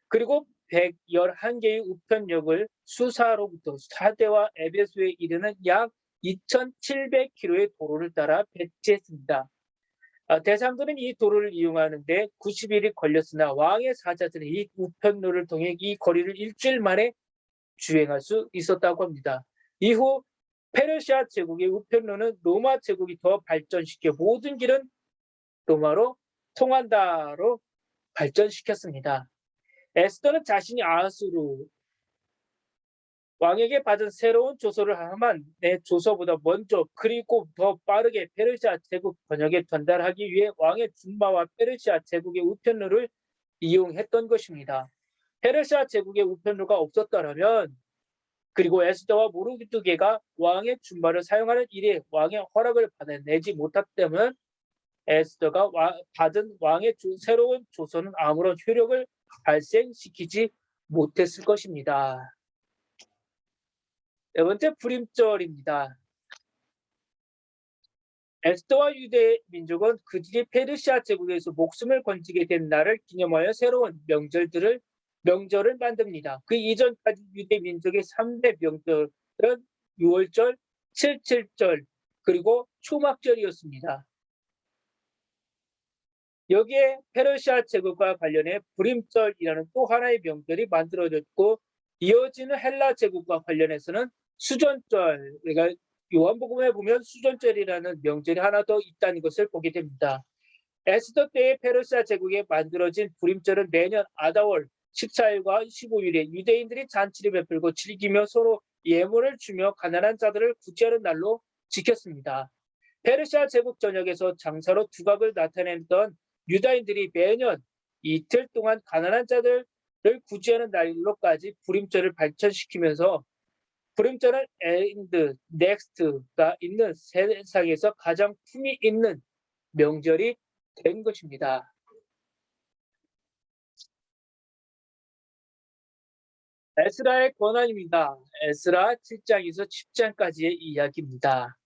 그리고 111개의 우편역을 수사로부터 사대와 에베소에 이르는 약 2,700km의 도로를 따라 배치했습니다. 대상들은 이 도로를 이용하는데 90일이 걸렸으나 왕의 사자들은 이 우편로를 통해 이 거리를 일주일 만에 주행할 수 있었다고 합니다. 이후 페르시아 제국의 우편로는 로마 제국이 더 발전시켜 모든 길은 로마로 통한다로 발전시켰습니다. 에스더는 자신이 아하수로 왕에게 받은 새로운 조서를 하만의 조서보다 먼저 그리고 더 빠르게 페르시아 제국 번역에 전달하기 위해 왕의 준마와 페르시아 제국의 우편로를 이용했던 것입니다. 페르시아 제국의 우편로가 없었더라면 그리고 에스더와 모르드게가 왕의 준마를 사용하는 일에 왕의 허락을 받아내지 못했다면 에스더가 받은 왕의 새로운 조서는 아무런 효력을 발생시키지 못했을 것입니다. 네 번째 불임절입니다. 에스더와 유대 민족은 그들이 페르시아 제국에서 목숨을 건지게 된 날을 기념하여 새로운 명절을 만듭니다. 그 이전까지 유대 민족의 3대 명절은 6월절, 77절, 그리고 초막절이었습니다. 여기에 페르시아 제국과 관련해 불임절이라는 또 하나의 명절이 만들어졌고 이어지는 헬라 제국과 관련해서는 수전절, 그러니까 요한복음에 보면 수전절이라는 명절이 하나 더 있다는 것을 보게 됩니다. 에스더 때의 페르시아 제국에 만들어진 불임절은 매년 아다월 14일과 15일에 유대인들이 잔치를 베풀고 즐기며 서로 예물을 주며 가난한 자들을 구제하는 날로 지켰습니다. 페르시아 제국 전역에서 장사로 두각을 나타냈던 유다인들이 매년 이틀 동안 가난한 자들을 구제하는 날로까지 불임절을 발전시키면서 불임절은 and next가 있는 세상에서 가장 품이 있는 명절이 된 것입니다. 에스라의 권한입니다. 에스라 7장에서 10장까지의 이야기입니다.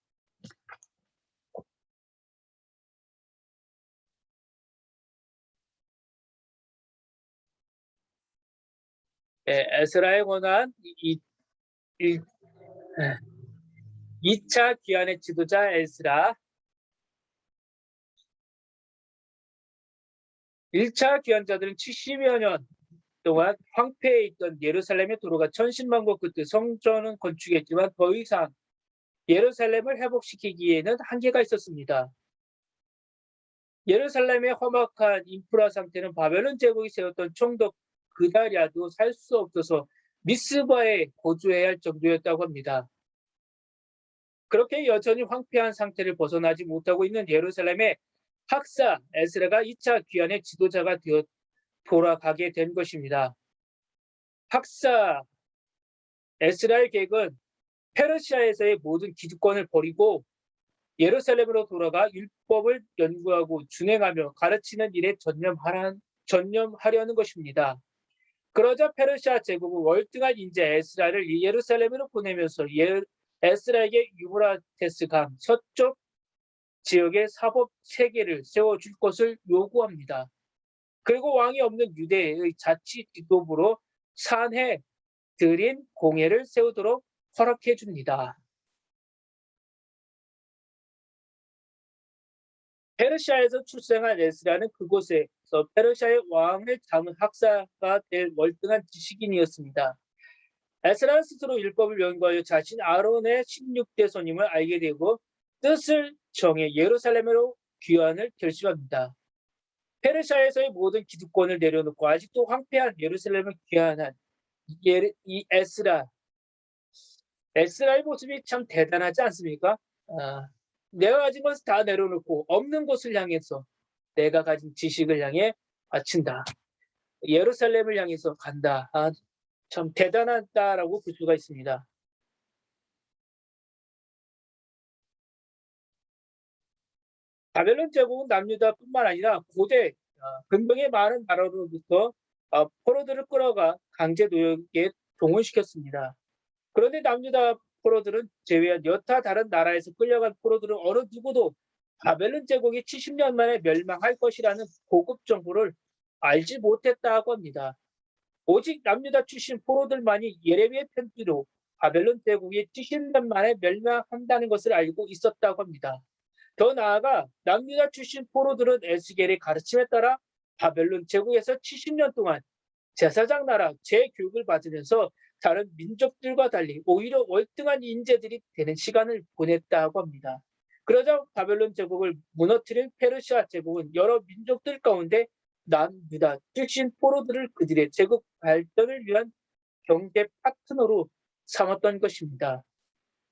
에스라에 관한 2차 귀환의 지도자 에스라, 1차 귀환자들은 70여 년 동안 황폐해 있던 예루살렘의 도로가 천신만고 끝에 성전은 건축했지만 더 이상 예루살렘을 회복시키기에는 한계가 있었습니다. 예루살렘의 험악한 인프라 상태는 바벨론 제국이 세웠던 총독 그다랴도 살 수 없어서 미스바에 거주해야 할 정도였다고 합니다. 그렇게 여전히 황폐한 상태를 벗어나지 못하고 있는 예루살렘의 학사 에스라가 2차 귀환의 지도자가 되어 돌아가게 된 것입니다. 학사 에스라의 계획은 페르시아에서의 모든 기득권을 버리고 예루살렘으로 돌아가 율법을 연구하고 준행하며 가르치는 일에 전념하려는 것입니다. 그러자 페르시아 제국은 월등한 인재 에스라를 예루살렘으로 보내면서 에스라에게 유브라테스 강 서쪽 지역에 사법 체계를 세워줄 것을 요구합니다. 그리고 왕이 없는 유대의 자치 지도부로 산해 드린 공회를 세우도록 허락해 줍니다. 페르시아에서 출생한 에스라는 그곳에서 페르시아의 왕을 잡은 학사가 될 월등한 지식인이었습니다. 에스라는 스스로 율법을 연구하여 자신 아론의 16대 손님을 알게 되고 뜻을 정해 예루살렘으로 귀환을 결심합니다. 페르시아에서의 모든 기득권을 내려놓고 아직도 황폐한 예루살렘을 귀환한 이 에스라의 모습이 참 대단하지 않습니까? 내가 가진 것을 다 내려놓고 없는 곳을 향해서 내가 가진 지식을 향해 바친다. 예루살렘을 향해서 간다. 참 대단하다라고 볼 수가 있습니다. 바벨론 제국은 남유다뿐만 아니라 고대 근동의 많은 나라로부터 포로들을 끌어가 강제 노역에 동원시켰습니다. 그런데 남유다 포로들은 제외한 여타 다른 나라에서 끌려간 포로들은 어느 누구도 바벨론 제국이 70년 만에 멸망할 것이라는 고급 정보를 알지 못했다고 합니다. 오직 남유다 출신 포로들만이 예레미야의 편지로 바벨론 제국이 70년 만에 멸망한다는 것을 알고 있었다고 합니다. 더 나아가 남유다 출신 포로들은 에스겔의 가르침에 따라 바벨론 제국에서 70년 동안 제사장 나라 재교육을 받으면서 다른 민족들과 달리 오히려 월등한 인재들이 되는 시간을 보냈다고 합니다. 그러자 바벨론 제국을 무너뜨린 페르시아 제국은 여러 민족들 가운데 남유다 출신 포로들을 그들의 제국 발전을 위한 경제 파트너로 삼았던 것입니다.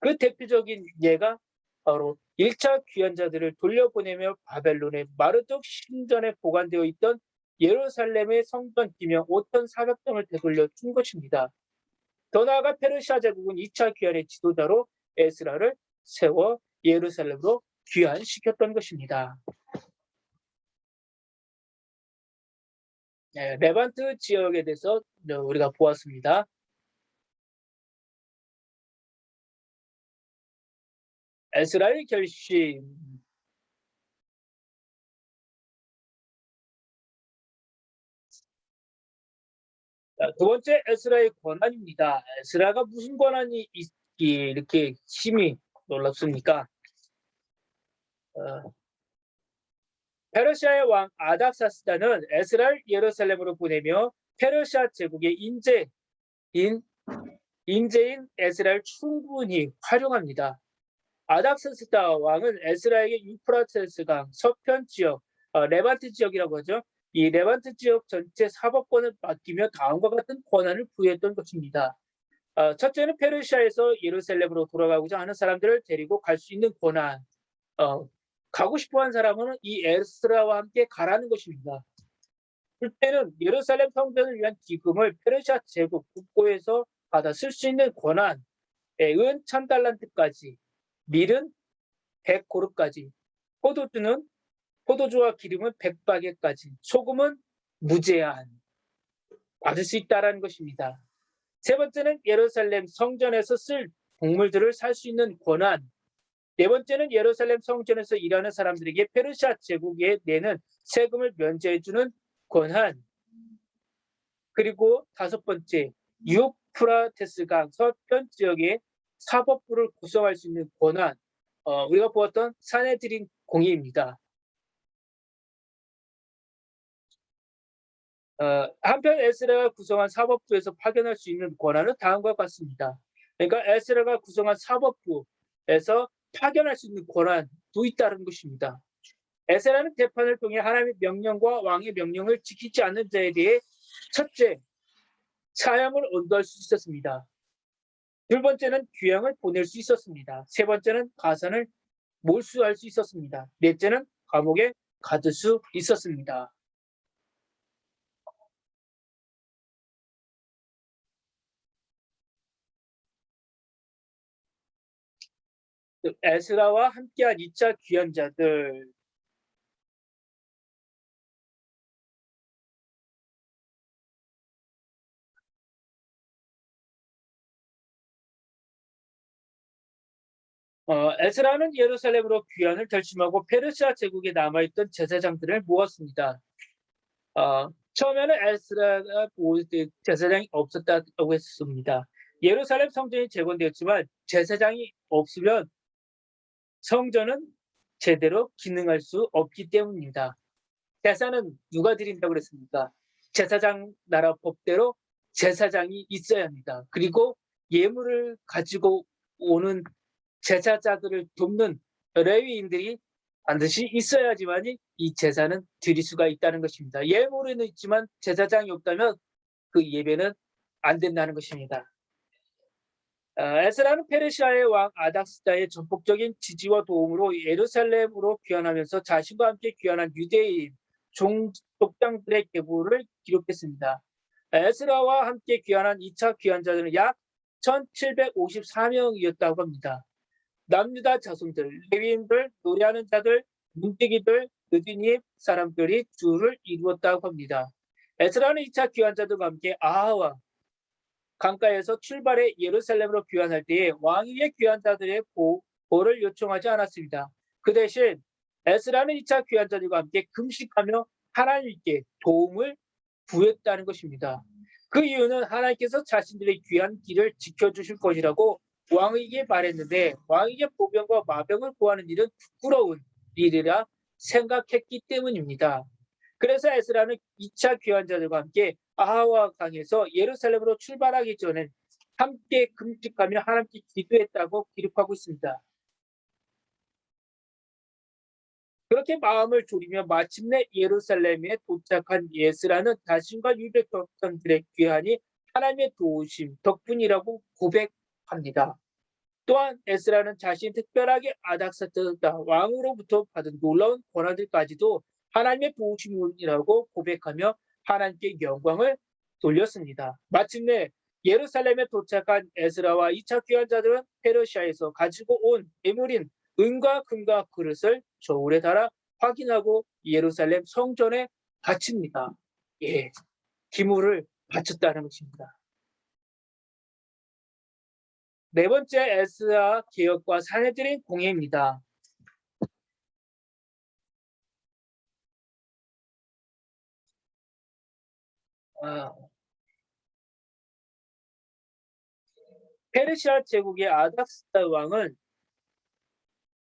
그 대표적인 예가 바로 1차 귀환자들을 돌려보내며 바벨론의 마르독 신전에 보관되어 있던 예루살렘의 성전 기명 5,400점을 되돌려 준 것입니다. 더 나아가 페르시아 제국은 2차 귀환의 지도자로 에스라를 세워 예루살렘으로 귀환시켰던 것입니다. 레반트 지역에 대해서 우리가 보았습니다. 에스라의 결심. 두 번째 에스라의 권한입니다. 에스라가 무슨 권한이 있기에 이렇게 힘이 놀랍습니까? 페르시아의 왕 아닥사스다는 에스라를 예루살렘으로 보내며 페르시아 제국의 인재인 에스라를 충분히 활용합니다. 아닥사스다 왕은 에스라에게 유프라테스강 서편 지역, 레반트 지역이라고 하죠. 이 레반트 지역 전체 사법권을 맡기며 다음과 같은 권한을 부여했던 것입니다. 첫째는 페르시아에서 예루살렘으로 돌아가고자 하는 사람들을 데리고 갈 수 있는 권한. 가고 싶어하는 사람은 이 에스라와 함께 가라는 것입니다. 둘째는 예루살렘 성전을 위한 기금을 페르시아 제국 국고에서 받아 쓸 수 있는 권한. 은 1000달란트까지, 밀은 100고르까지, 포도주와 기름은 100바게까지, 소금은 무제한 받을 수 있다는 것입니다. 세 번째는 예루살렘 성전에서 쓸 곡물들을 살 수 있는 권한. 네 번째는 예루살렘 성전에서 일하는 사람들에게 페르시아 제국에 내는 세금을 면제해주는 권한. 그리고 다섯 번째, 유프라테스강 서편 지역의 사법부를 구성할 수 있는 권한, 우리가 보았던 사내들인 공의입니다. 한편 에스라가 구성한 사법부에서 파견할 수 있는 권한은 다음과 같습니다. 그러니까 에스라가 구성한 사법부에서 파견할 수 있는 권한도 있다는 것입니다. 에스라는 재판을 통해 하나님의 명령과 왕의 명령을 지키지 않는 자에 대해 첫째, 사형을 언도할 수 있었습니다. 두 번째는 귀양을 보낼 수 있었습니다. 세 번째는 가산을 몰수할 수 있었습니다. 넷째는 감옥에 가둘 수 있었습니다. 에스라와 함께한 2차 귀환자들, 에스라는 예루살렘으로 귀환을 결심하고 페르시아 제국에 남아있던 제사장들을 모았습니다. 처음에는 에스라가 제사장이 없었다고 했습니다. 예루살렘 성전이 재건되었지만 제사장이 없으면 성전은 제대로 기능할 수 없기 때문입니다. 제사는 누가 드린다고 그랬습니까? 제사장 나라 법대로 제사장이 있어야 합니다. 그리고 예물을 가지고 오는 제사자들을 돕는 레위인들이 반드시 있어야지만 이 제사는 드릴 수가 있다는 것입니다. 예물은 있지만 제사장이 없다면 그 예배는 안 된다는 것입니다. 에스라는 페르시아의 왕 아닥스다의 전폭적인 지지와 도움으로 예루살렘으로 귀환하면서 자신과 함께 귀환한 유대인 종족장들의 계보를 기록했습니다. 에스라와 함께 귀환한 2차 귀환자들은 약 1754명이었다고 합니다. 남유다 자손들, 레위인들, 노래하는 자들, 문지기들, 느디닙 사람들이 주를 이루었다고 합니다. 에스라는 2차 귀환자들과 함께 아하와 강가에서 출발해 예루살렘으로 귀환할 때에 왕위의 귀환자들의 보를 요청하지 않았습니다. 그 대신 에스라는 2차 귀환자들과 함께 금식하며 하나님께 도움을 구했다는 것입니다. 그 이유는 하나님께서 자신들의 귀한 길을 지켜주실 것이라고 왕에게 말했는데 왕에게 보병과 마병을 구하는 일은 부끄러운 일이라 생각했기 때문입니다. 그래서 에스라는 2차 귀환자들과 함께 아하와 강에서 예루살렘으로 출발하기 전에 함께 금식하며 하나님께 기도했다고 기록하고 있습니다. 그렇게 마음을 졸이며 마침내 예루살렘에 도착한 에스라는 자신과 유대 족장들의 귀환이 하나님의 도우심 덕분이라고 고백합니다. 또한 에스라는 자신이 특별하게 아닥사스다 왕으로부터 받은 놀라운 권한들까지도 하나님의 도우심이라고 고백하며 하나님께 영광을 돌렸습니다. 마침내 예루살렘에 도착한 에스라와 2차 귀환자들은 페르시아에서 가지고 온 예물인 은과 금과 그릇을 저울에 달아 확인하고 예루살렘 성전에 바칩니다. 예, 기물을 바쳤다는 것입니다. 네 번째 에스라 개혁과 사내들의 공예입니다. 페르시아 제국의 아닥스다 왕은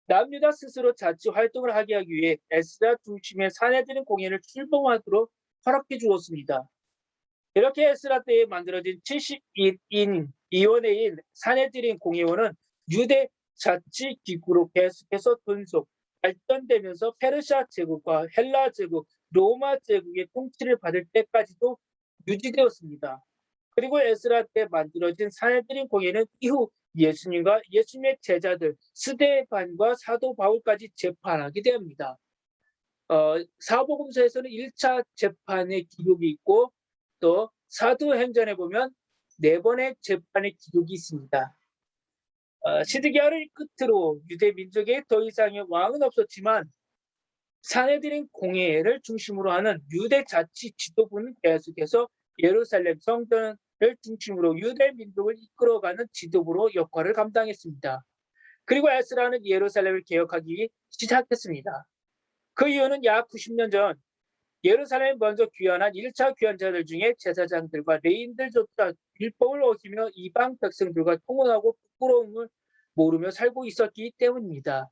남유다 스스로 자치 활동을 하게 하기 위해 에스라 중심의 사내들의 공예를 출범하도록 허락해 주었습니다. 이렇게 에스라 때에 만들어진 71인 위원회인 사내들인 공예원은 유대 자치 기구로 계속해서 존속, 발전되면서 페르시아 제국과 헬라 제국, 로마 제국의 통치를 받을 때까지도 유지되었습니다. 그리고 에스라 때 만들어진 사내들인 공예는 이후 예수님과 예수님의 제자들 스데반과 사도 바울까지 재판하게 됩니다. 사복음서에서는 1차 재판의 기록이 있고 또 사도행전에 보면 4번의 재판의 기록이 있습니다. 시드기야를 끝으로 유대 민족에 더 이상의 왕은 없었지만 사내들인 공예를 중심으로 하는 유대 자치 지도부는 계속해서 예루살렘 성전을 중심으로 유대 민족을 이끌어가는 지도부로 역할을 감당했습니다. 그리고 에스라는 예루살렘을 개혁하기 시작했습니다. 그 이유는 약 90년 전 예루살렘에 먼저 귀환한 1차 귀환자들 중에 제사장들과 레인들조차 율법을 어기며 이방 백성들과 통혼하고 부끄러움을 모르며 살고 있었기 때문입니다.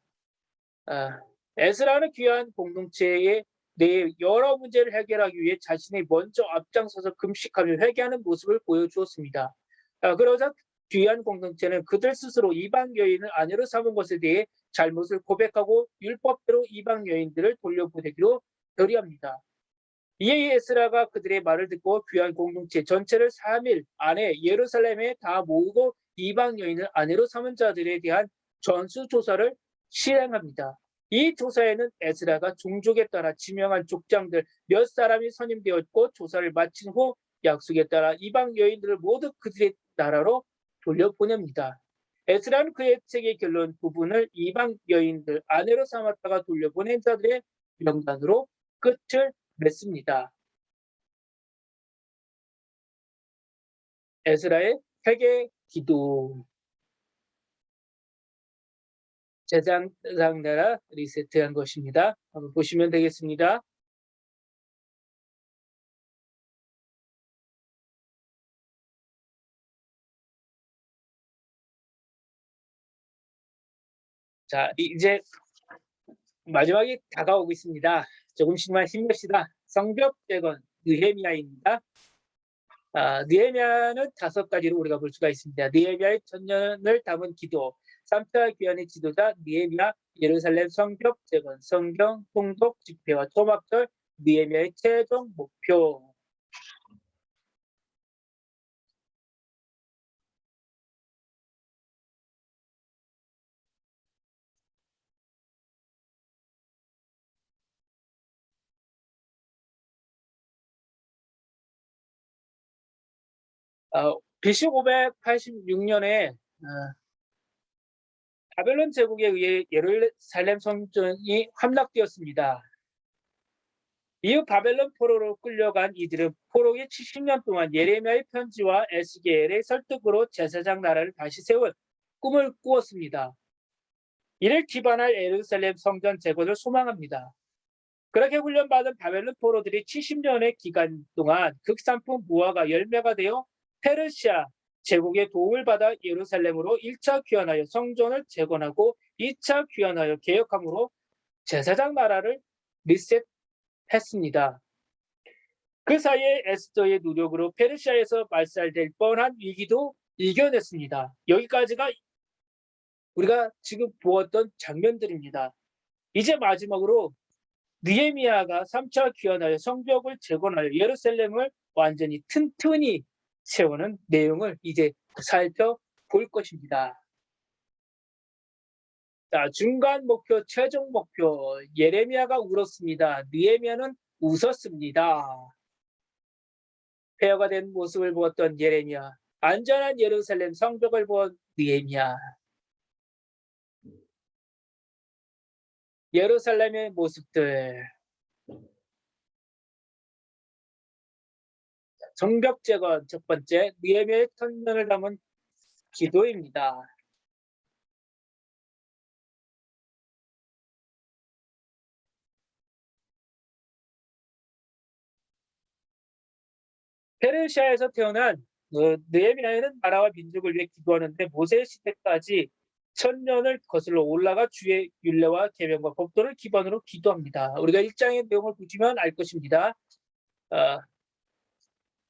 에스라는 귀한 공동체의 내 여러 문제를 해결하기 위해 자신이 먼저 앞장서서 금식하며 회개하는 모습을 보여주었습니다. 그러자 귀한 공동체는 그들 스스로 이방 여인을 아내로 삼은 것에 대해 잘못을 고백하고 율법대로 이방 여인들을 돌려보내기로 결의합니다. 이에 에스라가 그들의 말을 듣고 귀한 공동체 전체를 3일 안에 예루살렘에 다 모으고 이방 여인을 아내로 삼은 자들에 대한 전수조사를 실행합니다. 이 조사에는 에스라가 종족에 따라 지명한 족장들 몇 사람이 선임되었고 조사를 마친 후 약속에 따라 이방 여인들을 모두 그들의 나라로 돌려보냅니다. 에스라는 그의 책의 결론 부분을 이방 여인들 아내로 삼았다가 돌려보낸 자들의 명단으로 끝을 맺습니다. 에스라의 회개 기도. 제사장 나라 리세트한 것입니다. 한번 보시면 되겠습니다. 자, 이제 마지막이 다가오고 있습니다. 조금씩만 힘냅시다. 성벽 재건 느헤미야입니다. 느헤미야는 5가지로 우리가 볼 수가 있습니다. 느헤미야의 천년을 담은 기도, 3차 귀환의 지도자 느헤미야, 예루살렘 성벽 재건, 성경 통독 집회와 초막절, 느헤미야의 최종 목표. BC 586년에 바벨론 제국에 의해 예루살렘 성전이 함락되었습니다. 이후 바벨론 포로로 끌려간 이들은 포로기 70년 동안 예레미야의 편지와 에스겔의 설득으로 제사장 나라를 다시 세운 꿈을 꾸었습니다. 이를 기반할 예루살렘 성전 재건을 소망합니다. 그렇게 훈련받은 바벨론 포로들이 70년의 기간 동안 극산품 무화과 열매가 되어 페르시아 제국의 도움을 받아 예루살렘으로 1차 귀환하여 성전을 재건하고 2차 귀환하여 개혁함으로 제사장 나라를 리셋했습니다. 그 사이에 에스더의 노력으로 페르시아에서 말살될 뻔한 위기도 이겨냈습니다. 여기까지가 우리가 지금 보았던 장면들입니다. 이제 마지막으로 느헤미야가 3차 귀환하여 성벽을 재건하여 예루살렘을 완전히 튼튼히 세우는 내용을 이제 살펴볼 것입니다. 자, 중간 목표, 최종 목표. 예레미야가 울었습니다. 느헤미야는 웃었습니다. 폐허가 된 모습을 보았던 예레미야, 안전한 예루살렘 성벽을 본 느헤미야. 예루살렘의 모습들. 성벽 재건 첫 번째, 느헤미야의 천년을 담은 기도입니다. 페르시아에서 태어난 느헤미야는 나라와 민족을 위해 기도하는데 모세 시대까지 1000년을 거슬러 올라가 주의 율례와 계명과 법도를 기반으로 기도합니다. 우리가 1장의 내용을 보시면 알 것입니다.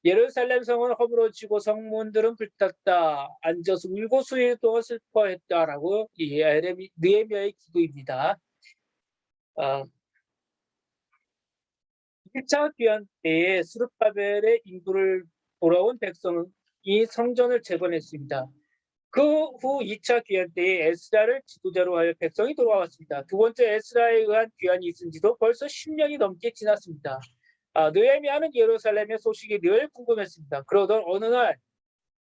예루살렘 성은 허물어지고 성문들은 불탔다. 앉아서 울고 수일 동안 슬퍼했다라고 느헤미야의 기도입니다. 1차 귀환 때에 스룹바벨의 인도를 돌아온 백성이 성전을 재건했습니다. 그 후 2차 귀환 때에 에스라를 지도자로 하여 백성이 돌아왔습니다. 두 번째 에스라에 의한 귀환이 있은 지도 벌써 10년이 넘게 지났습니다. 느헤미야는 예루살렘의 소식이 늘 궁금했습니다. 그러던 어느 날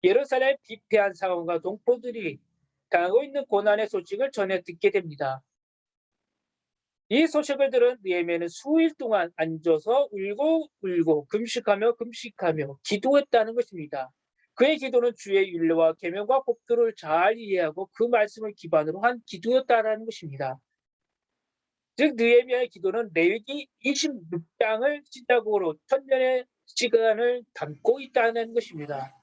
예루살렘 비패한 상황과 동포들이 당하고 있는 고난의 소식을 전해 듣게 됩니다. 이 소식을 들은 느헤미야는 수일 동안 앉아서 울고 금식하며 기도했다는 것입니다. 그의 기도는 주의 율례와 계명과 법도를 잘 이해하고 그 말씀을 기반으로 한 기도였다는 것입니다. 즉 느헤미야의 기도는 레위기 26장을 시작으로 천년의 시간을 담고 있다는 것입니다.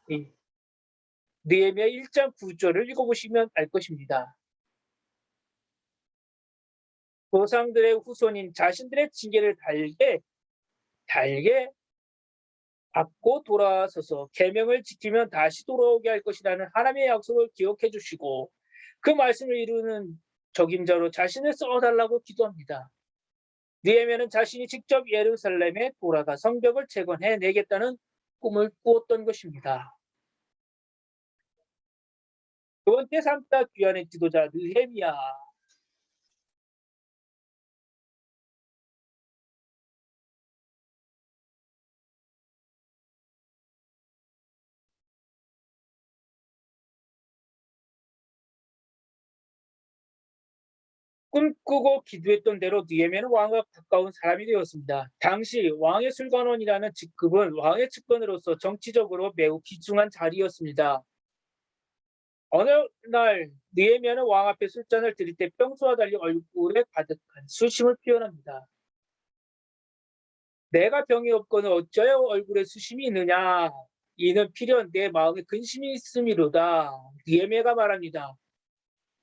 느헤미야 1장 9절을 읽어보시면 알 것입니다. 조상들의 후손인 자신들의 징계를 달게 받고 돌아서서 계명을 지키면 다시 돌아오게 할 것이라는 하나님의 약속을 기억해 주시고 그 말씀을 이루는 적임자로 자신을 써달라고 기도합니다. 느헤미야는 자신이 직접 예루살렘에 돌아가 성벽을 재건해 내겠다는 꿈을 꾸었던 것입니다. 두 번째 삼다 귀환의 지도자 느헤미야. 꿈꾸고 기도했던 대로 느헤미야는 왕과 가까운 사람이 되었습니다. 당시 왕의 술관원이라는 직급은 왕의 측근으로서 정치적으로 매우 귀중한 자리였습니다. 어느 날 느헤미야는 왕 앞에 술잔을 들일 때 평소와 달리 얼굴에 가득한 수심을 표현합니다. 내가 병이 없거늘 어찌하여 얼굴에 수심이 있느냐? 이는 필연 내 마음에 근심이 있음이로다. 느헤미야가 말합니다.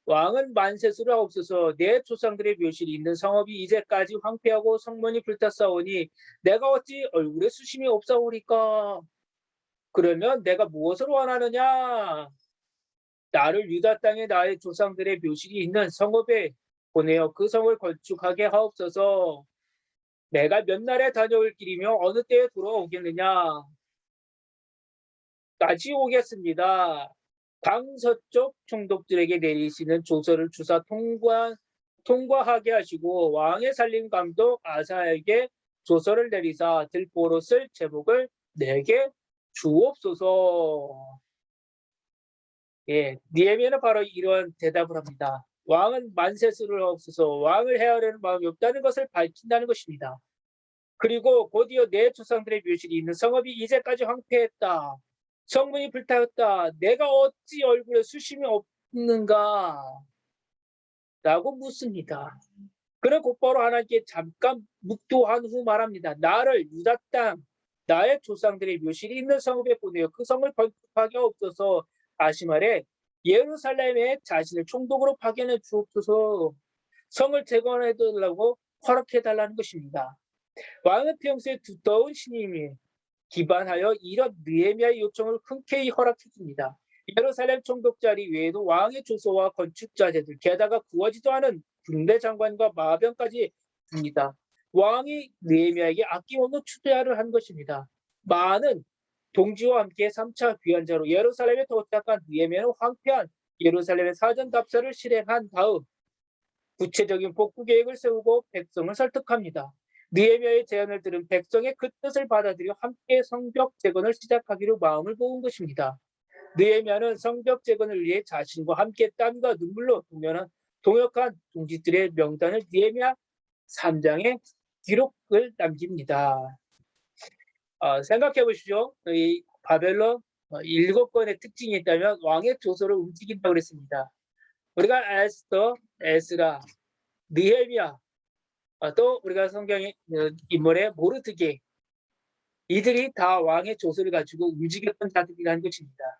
왕은 만세수라 없어서 내 조상들의 묘실이 있는 성읍이 이제까지 황폐하고 성문이 불탔사오니 내가 어찌 얼굴에 수심이 없사오리까? 그러면 내가 무엇을 원하느냐? 나를 유다 땅에 나의 조상들의 묘실이 있는 성읍에 보내어 그 성을 건축하게 하옵소서. 내가 몇 날에 다녀올 길이며 어느 때에 돌아오겠느냐? 까지 오겠습니다. 강서쪽 총독들에게 내리시는 조서를 주사 통과하게 하시고 왕의 살림 감독 아사에게 조서를 내리사 들보로 쓸 제목을 내게 주옵소서. 느헤미야는 바로 이러한 대답을 합니다. 왕은 만세수를 없어서 왕을 해하려는 마음이 없다는 것을 밝힌다는 것입니다. 그리고 곧이어 내 조상들의 묘실이 있는 성읍이 이제까지 황폐했다. 성문이 불타였다. 내가 어찌 얼굴에 수심이 없는가? 라고 묻습니다. 그는 곧바로 하나님께 잠깐 묵도한 후 말합니다. 나를 유다 땅, 나의 조상들의 묘실이 있는 성읍에 보내어 그 성을 건축하게 없어서 다시 말해 예루살렘에 자신을 총독으로 파견해 주옵소서. 성을 재건해 달라고 허락해 달라는 것입니다. 왕은 평소에 두터운 신임에 기반하여 이런 느헤미야의 요청을 흔쾌히 허락해 줍니다. 예루살렘 총독 자리 외에도 왕의 조서와 건축 자재들, 게다가 구하지도 않은 군대 장관과 마병까지 줍니다. 왕이 느헤미야에게 아낌없는 추대하를 한 것입니다. 많은 동지와 함께 3차 귀환자로 예루살렘에 도착한 느헤미야는 황폐한 예루살렘의 사전 답사를 실행한 다음 구체적인 복구 계획을 세우고 백성을 설득합니다. 느헤미야의 제안을 들은 백성의 그 뜻을 받아들여 함께 성벽 재건을 시작하기로 마음을 모은 것입니다. 느헤미야는 성벽 재건을 위해 자신과 함께 땀과 눈물로 동역한 동지들의 명단을 느헤미야 3장에 기록을 남깁니다. 생각해 보시죠. 이 바벨론 7권의 특징이 있다면 왕의 조서를 움직인다고 그랬습니다. 우리가 에스더, 에스라, 느헤미야, 또 우리가 성경의 인물의 모르드게, 이들이 다 왕의 조서를 가지고 움직였던 자들이라는 것입니다.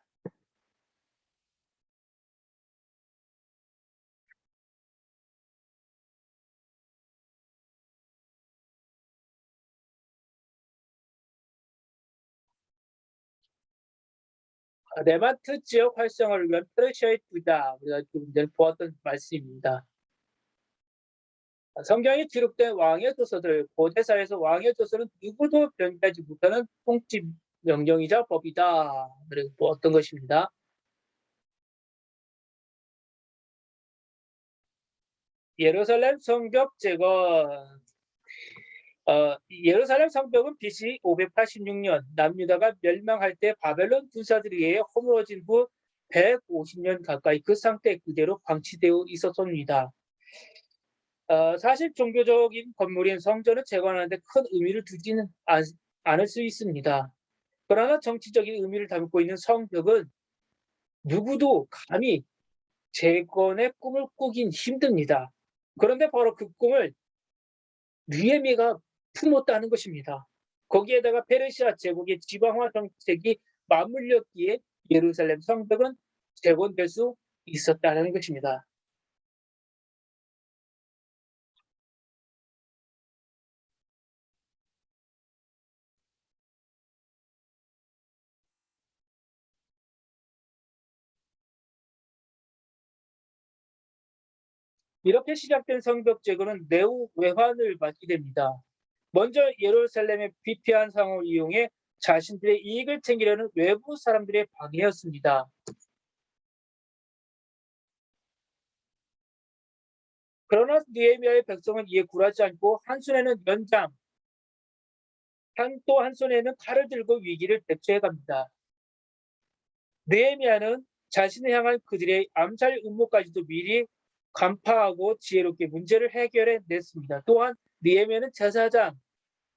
레반트 지역 활성화를 위한 페르시아의 투자, 우리가 좀 전에 보았던 말씀입니다. 성경에 기록된 왕의 조서들, 고대사에서 왕의 조서는 누구도 변개하지 못하는 통치 명령이자 법이다. 그리고 보았던 것입니다. 예루살렘 성벽 재건. 예루살렘 성벽은 BC 586년 남유다가 멸망할 때 바벨론 군사들에 의해 허물어진 후 150년 가까이 그 상태 그대로 방치되어 있었습니다. 사실 종교적인 건물인 성전을 재건하는데 큰 의미를 두지는 않을 수 있습니다. 그러나 정치적인 의미를 담고 있는 성벽은 누구도 감히 재건의 꿈을 꾸긴 힘듭니다. 그런데 바로 그 꿈을 느헤미야가 품었다는 것입니다. 거기에다가 페르시아 제국의 지방화 정책이 맞물렸기에 예루살렘 성벽은 재건될 수 있었다는 것입니다. 이렇게 시작된 성벽 재건은 매우 외환을 맞게 됩니다. 먼저 예루살렘의 비피한 상황을 이용해 자신들의 이익을 챙기려는 외부 사람들의 방해였습니다. 그러나 느헤미야의 백성은 이에 굴하지 않고 한 손에는 연장, 또 한 손에는 칼을 들고 위기를 대처해 갑니다. 느헤미야는 자신을 향한 그들의 암살 음모까지도 미리 간파하고 지혜롭게 문제를 해결해 냈습니다. 또한 느헤미야는 제사장,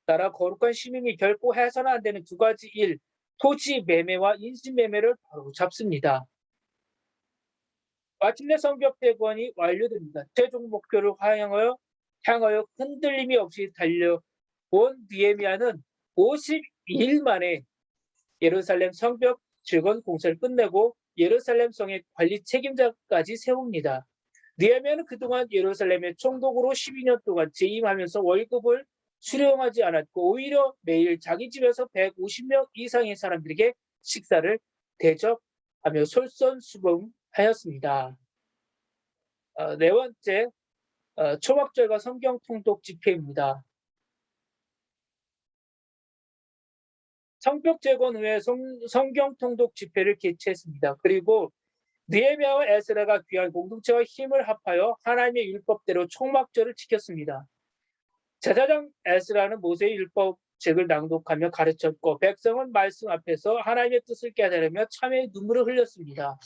나라 거룩한 시민이 결코 해서는 안 되는 두 가지 일, 토지 매매와 인신 매매를 바로 잡습니다. 마침내 성벽 대관이 완료됩니다. 최종 목표를 향하여 흔들림이 없이 달려온 느헤미야는 52일 만에 예루살렘 성벽 재건 공사를 끝내고 예루살렘 성의 관리 책임자까지 세웁니다. 느헤미야는 그동안 예루살렘의 총독으로 12년 동안 재임하면서 월급을 수령하지 않았고 오히려 매일 자기 집에서 150명 이상의 사람들에게 식사를 대접하며 솔선수범하였습니다. 네 번째, 초막절과 성경 통독 집회입니다. 성벽 재건 후에 성경 통독 집회를 개최했습니다. 그리고 느헤미야와 에스라가 귀한 공동체와 힘을 합하여 하나님의 율법대로 초막절을 지켰습니다. 제사장 에스라는 모세의 율법책을 낭독하며 가르쳤고 백성은 말씀 앞에서 하나님의 뜻을 깨달으며 참회의 눈물을 흘렸습니다.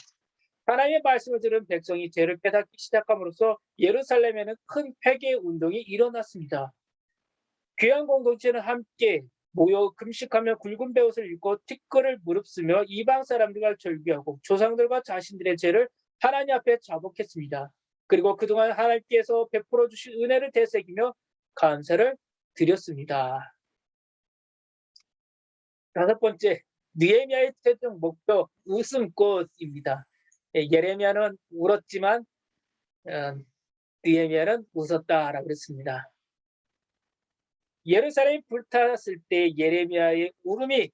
하나님의 말씀을 들은 백성이 죄를 깨닫기 시작함으로써 예루살렘에는 큰 회개 운동이 일어났습니다. 귀한 공동체는 함께 모여 금식하며 굵은 베옷을 입고 티끌을 무릅쓰며 이방 사람들과 절규하고 조상들과 자신들의 죄를 하나님 앞에 자복했습니다. 그리고 그동안 하나님께서 베풀어 주신 은혜를 되새기며 감사를 드렸습니다. 다섯 번째, 느헤미야의 최종 목표 웃음꽃입니다. 예레미야는 울었지만 느헤미야는 웃었다라고 그랬습니다. 예루살렘이 불탔을 때 예레미야의 울음이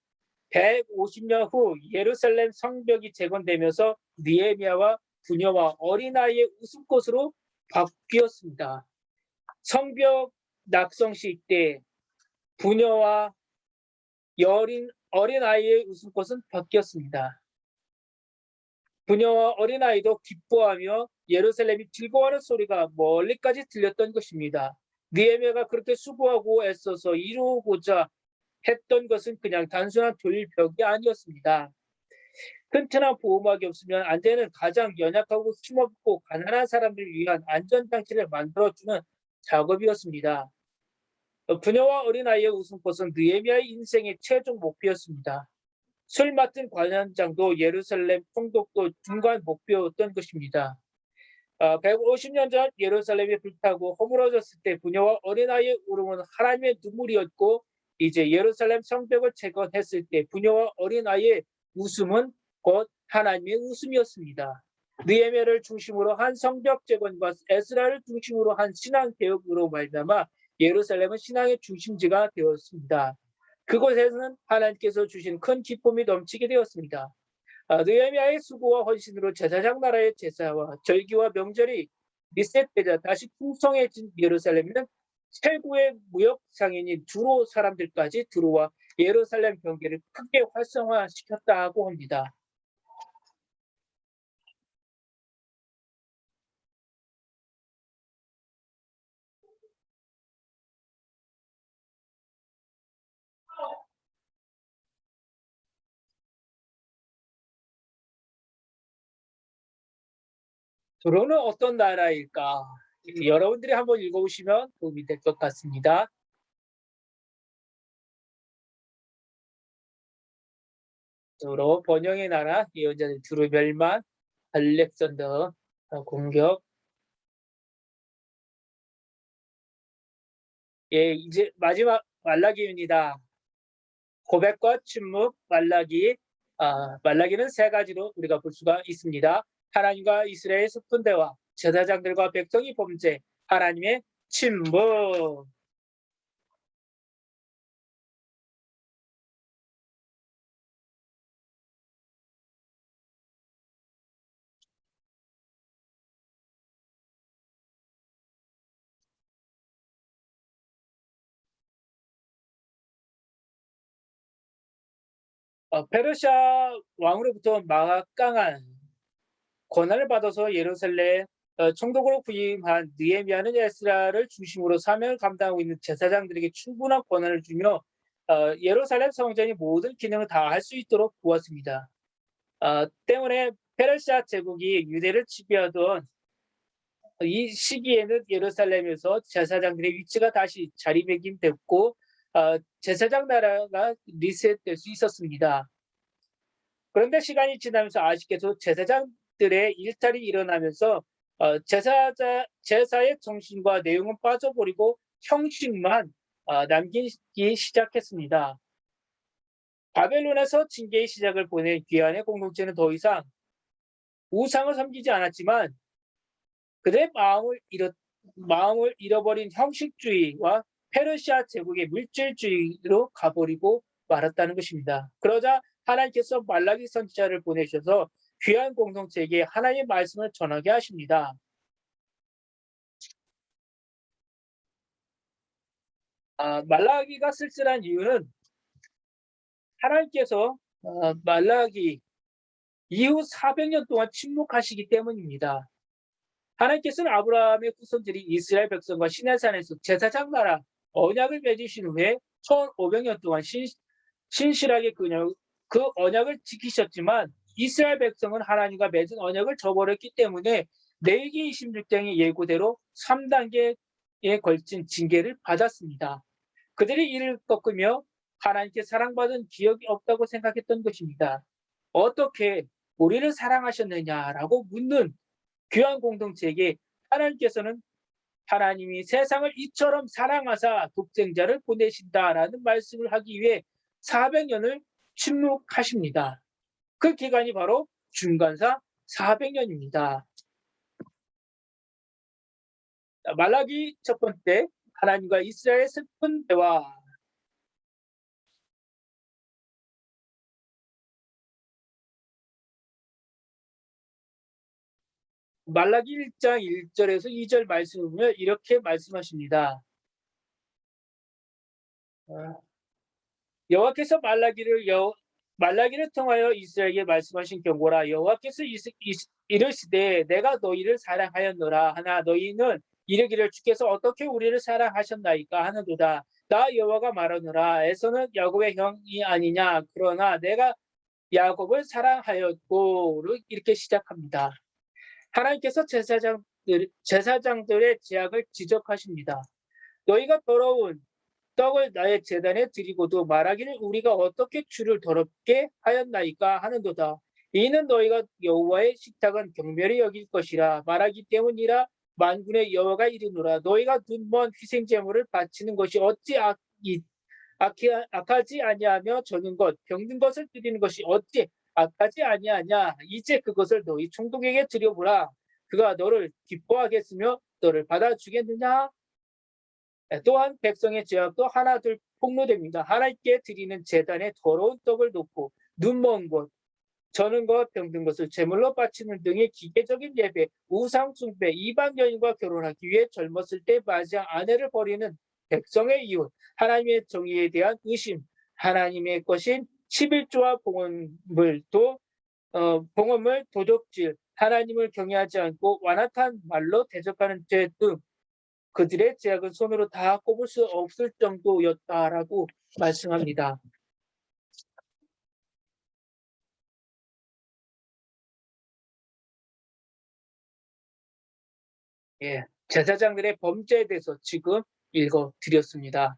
150년 후 예루살렘 성벽이 재건되면서 느헤미야와 부녀와 어린아이의 웃음꽃으로 바뀌었습니다. 성벽 낙성식 때 부녀와 어린아이의 웃음꽃은 바뀌었습니다. 부녀와 어린아이도 기뻐하며 예루살렘이 즐거워하는 소리가 멀리까지 들렸던 것입니다. 느헤미야가 그렇게 수고하고 애써서 이루고자 했던 것은 그냥 단순한 돌벽이 아니었습니다. 튼튼한 보호막이 없으면 안 되는 가장 연약하고 힘없고 가난한 사람들을 위한 안전장치를 만들어주는 작업이었습니다. 부녀와 어린아이의 웃음꽃은 느헤미야의 인생의 최종 목표였습니다. 술 맡은 관원장도 예루살렘 총독도 중간 목표였던 것입니다. 150년 전 예루살렘이 불타고 허물어졌을 때 부녀와 어린아이의 울음은 하나님의 눈물이었고 이제 예루살렘 성벽을 재건했을 때 부녀와 어린아이의 웃음은 곧 하나님의 웃음이었습니다. 느헤미야를 중심으로 한 성벽 재건과 에스라를 중심으로 한 신앙 개혁으로 말미암아 예루살렘은 신앙의 중심지가 되었습니다. 그곳에서는 하나님께서 주신 큰 기쁨이 넘치게 되었습니다. 느헤미야의 수고와 헌신으로 제사장 나라의 제사와 절기와 명절이 리셋되자 다시 풍성해진 예루살렘에는 최고의 무역 상인인 두로 사람들까지 들어와 예루살렘 경계를 크게 활성화시켰다고 합니다. 두로는 어떤 나라일까? 여러분들이 한번 읽어보시면 도움이 될 것 같습니다. 두로 번영의 나라 예언자들 두로 멸망 알렉산더 공격 예, 이제 마지막 말라기입니다. 고백과 침묵, 말라기. 말라기는 세 가지로 우리가 볼 수가 있습니다. 하나님과 이스라엘의 습분 대화, 제사장들과 백성이 범죄, 하나님의 침묵. 페르시아 왕으로부터 막강한 권한을 받아서 예루살렘 총독으로 부임한 느헤미야는 에스라를 중심으로 사명을 감당하고 있는 제사장들에게 충분한 권한을 주며 예루살렘 성전의 모든 기능을 다 할 수 있도록 도왔습니다. 때문에 페르시아 제국이 유대를 지배하던 이 시기에는 예루살렘에서 제사장들의 위치가 다시 자리매김됐고 제사장 나라가 리셋될 수 있었습니다. 그런데 시간이 지나면서 아쉽게도 제사장들의 일탈이 일어나면서 제사의 정신과 내용은 빠져버리고 형식만 남기기 시작했습니다. 바벨론에서 징계의 시작을 보낸 귀환의 공동체는 더 이상 우상을 섬기지 않았지만 그들의 마음을 잃어버린 형식주의와 페르시아 제국의 물질주의로 가버리고 말았다는 것입니다. 그러자 하나님께서 말라기 선지자를 보내셔서 귀한 공동체에게 하나님의 말씀을 전하게 하십니다. 말라기가 쓸쓸한 이유는 하나님께서 말라기 이후 400년 동안 침묵하시기 때문입니다. 하나님께서는 아브라함의 후손들이 이스라엘 백성과 시내산에서 제사장 나라 언약을 맺으신 후에 1500년 동안 신실하게 그 언약을 지키셨지만 이스라엘 백성은 하나님과 맺은 언약을 저버렸기 때문에 레위기 26장의 예고대로 3단계에 걸친 징계를 받았습니다. 그들이 이를 꺾으며 하나님께 사랑받은 기억이 없다고 생각했던 것입니다. 어떻게 우리를 사랑하셨느냐라고 묻는 귀한 공동체에게 하나님께서는 하나님이 세상을 이처럼 사랑하사 독생자를 보내신다라는 말씀을 하기 위해 400년을 침묵하십니다. 그 기간이 바로 중간사 400년입니다. 말라기 첫 번째, 하나님과 이스라엘의 슬픈 대화. 말라기 1장 1절에서 2절 말씀을 보면 이렇게 말씀하십니다. 여호와께서 말라기를 통하여 이스라엘에게 말씀하신 경고라. 여호와께서 이르시되 내가 너희를 사랑하였노라 하나 너희는 이르기를 주께서 어떻게 우리를 사랑하셨나이까 하는도다. 나 여호와가 말하노라. 에서는 야곱의 형이 아니냐. 그러나 내가 야곱을 사랑하였고 이렇게 시작합니다. 하나님께서 제사장들의 죄악을 지적하십니다. 너희가 더러운 떡을 나의 제단에 드리고도 말하기를 우리가 어떻게 주를 더럽게 하였나이까 하는도다. 이는 너희가 여호와의 식탁은 경멸히 여길 것이라 말하기 때문이라. 만군의 여호와가 이르노라. 너희가 눈먼 희생 제물을 바치는 것이 어찌 악하지 아니하며 저는 것 병든 것을 드리는 것이 어찌 악하지 아니하냐. 이제 그것을 너희 총독에게 드려보라. 그가 너를 기뻐하겠으며 너를 받아주겠느냐. 또한 백성의 죄악도 하나둘 폭로됩니다. 하나님께 드리는 제단에 더러운 떡을 놓고 눈먼 것, 저는 것, 병든 것을 제물로 바치는 등의 기계적인 예배, 우상 숭배, 이방 여인과 결혼하기 위해 젊었을 때 맞이한 아내를 버리는 백성의 이웃, 하나님의 정의에 대한 의심, 하나님의 것인 11조와 봉헌물, 도적질, 하나님을 경외하지 않고 완악한 말로 대적하는 죄 등 그들의 죄악은 손으로 다 꼽을 수 없을 정도였다라고 말씀합니다. 예, 제사장들의 범죄에 대해서 지금 읽어드렸습니다.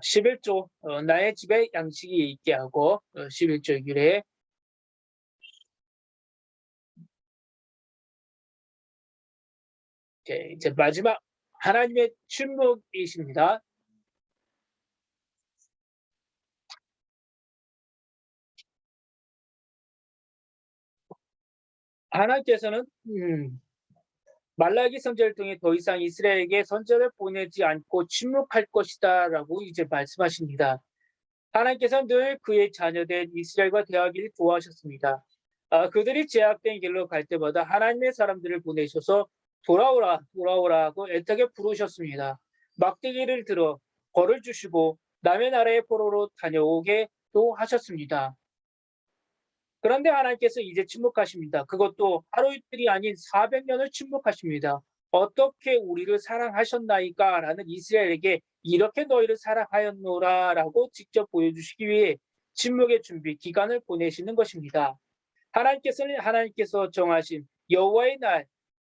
11조 나의 집에 양식이 있게 하고 11조 규례 이제 마지막 하나님의 침묵이십니다. 하나님께서는 말라기 선지자를 통해 더 이상 이스라엘에게 선지자를 보내지 않고 침묵할 것이다라고 이제 말씀하십니다. 하나님께서는 늘 그의 자녀된 이스라엘과 대하기를 좋아하셨습니다. 그들이 제약된 길로 갈 때마다 하나님의 사람들을 보내셔서 돌아오라, 돌아오라 하고 애타게 부르셨습니다. 막대기를 들어 벌을 주시고 남의 나라의 포로로 다녀오게도 하셨습니다. 그런데 하나님께서 이제 침묵하십니다. 그것도 하루 이틀이 아닌 400년을 침묵하십니다. 어떻게 우리를 사랑하셨나이까? 라는 이스라엘에게 이렇게 너희를 사랑하였노라 라고 직접 보여주시기 위해 침묵의 준비 기간을 보내시는 것입니다. 하나님께서 정하신 여호와의 날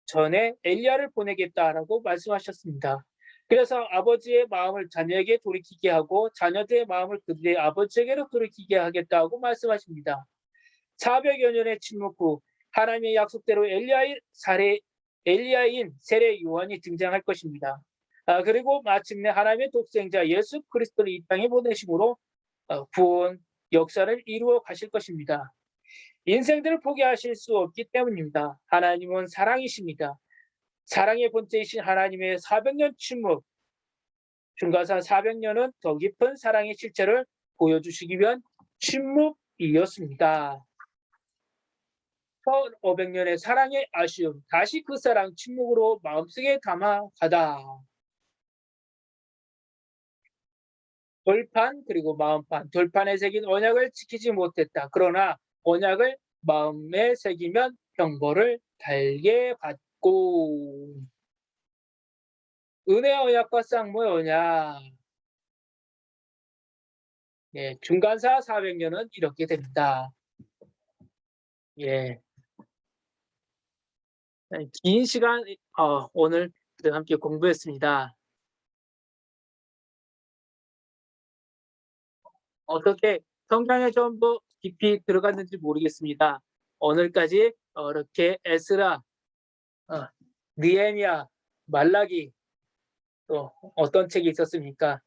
전에 엘리야를 보내겠다라고 말씀하셨습니다. 그래서 아버지의 마음을 자녀에게 돌이키게 하고 자녀들의 마음을 그들의 아버지에게로 돌이키게 하겠다고 말씀하십니다. 400여 년의 침묵 후 하나님의 약속대로 엘리야인 세례 요한이 등장할 것입니다. 그리고 마침내 하나님의 독생자 예수 그리스도를 이 땅에 보내심으로 구원 역사를 이루어 가실 것입니다. 인생들을 포기하실 수 없기 때문입니다. 하나님은 사랑이십니다. 사랑의 본체이신 하나님의 400년 침묵, 중간사 400년은 더 깊은 사랑의 실체를 보여주시기 위한 침묵이었습니다. 1500년의 사랑의 아쉬움, 다시 그 사랑 침묵으로 마음속에 담아가다. 돌판 그리고 마음판, 돌판에 새긴 언약을 지키지 못했다. 그러나 언약을 마음에 새기면 형벌을 달게 받고. 은혜 언약과 쌍무 언약. 예, 중간사 400년은 이렇게 됩니다. 예. 긴 시간 오늘 함께 공부했습니다. 어떻게 성경에 좀 더 깊이 들어갔는지 모르겠습니다. 오늘까지 이렇게 에스라, 느헤미야, 말라기 또 어떤 책이 있었습니까?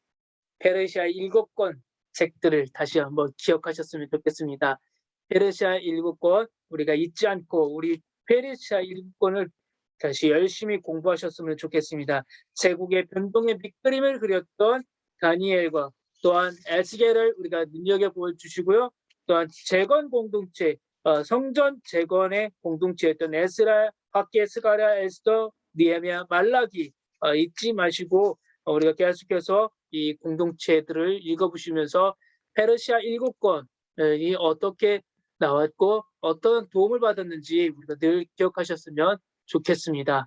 페르시아 7권 책들을 다시 한번 기억하셨으면 좋겠습니다. 페르시아 7권 우리가 잊지 않고 우리 페르시아 7권을 다시 열심히 공부하셨으면 좋겠습니다. 제국의 변동의 밑그림을 그렸던 다니엘과 또한 에스겔을 우리가 눈여겨보 주시고요. 또한 재건 공동체, 성전 재건의 공동체였던 에스라, 학계, 스가랴, 에스더, 느헤미야, 말라기 잊지 마시고 우리가 계속해서 이 공동체들을 읽어보시면서 페르시아 7권이 어떻게 나왔고 어떤 도움을 받았는지 우리가 늘 기억하셨으면 좋겠습니다.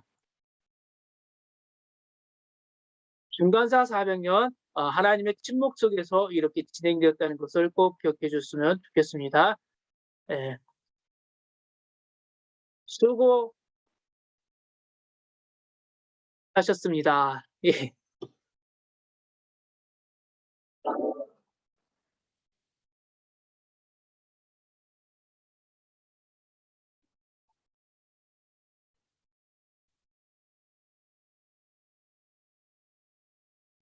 중간사 400년 하나님의 침묵 속에서 이렇게 진행되었다는 것을 꼭 기억해 줬으면 좋겠습니다. 예. 수고하셨습니다. 예.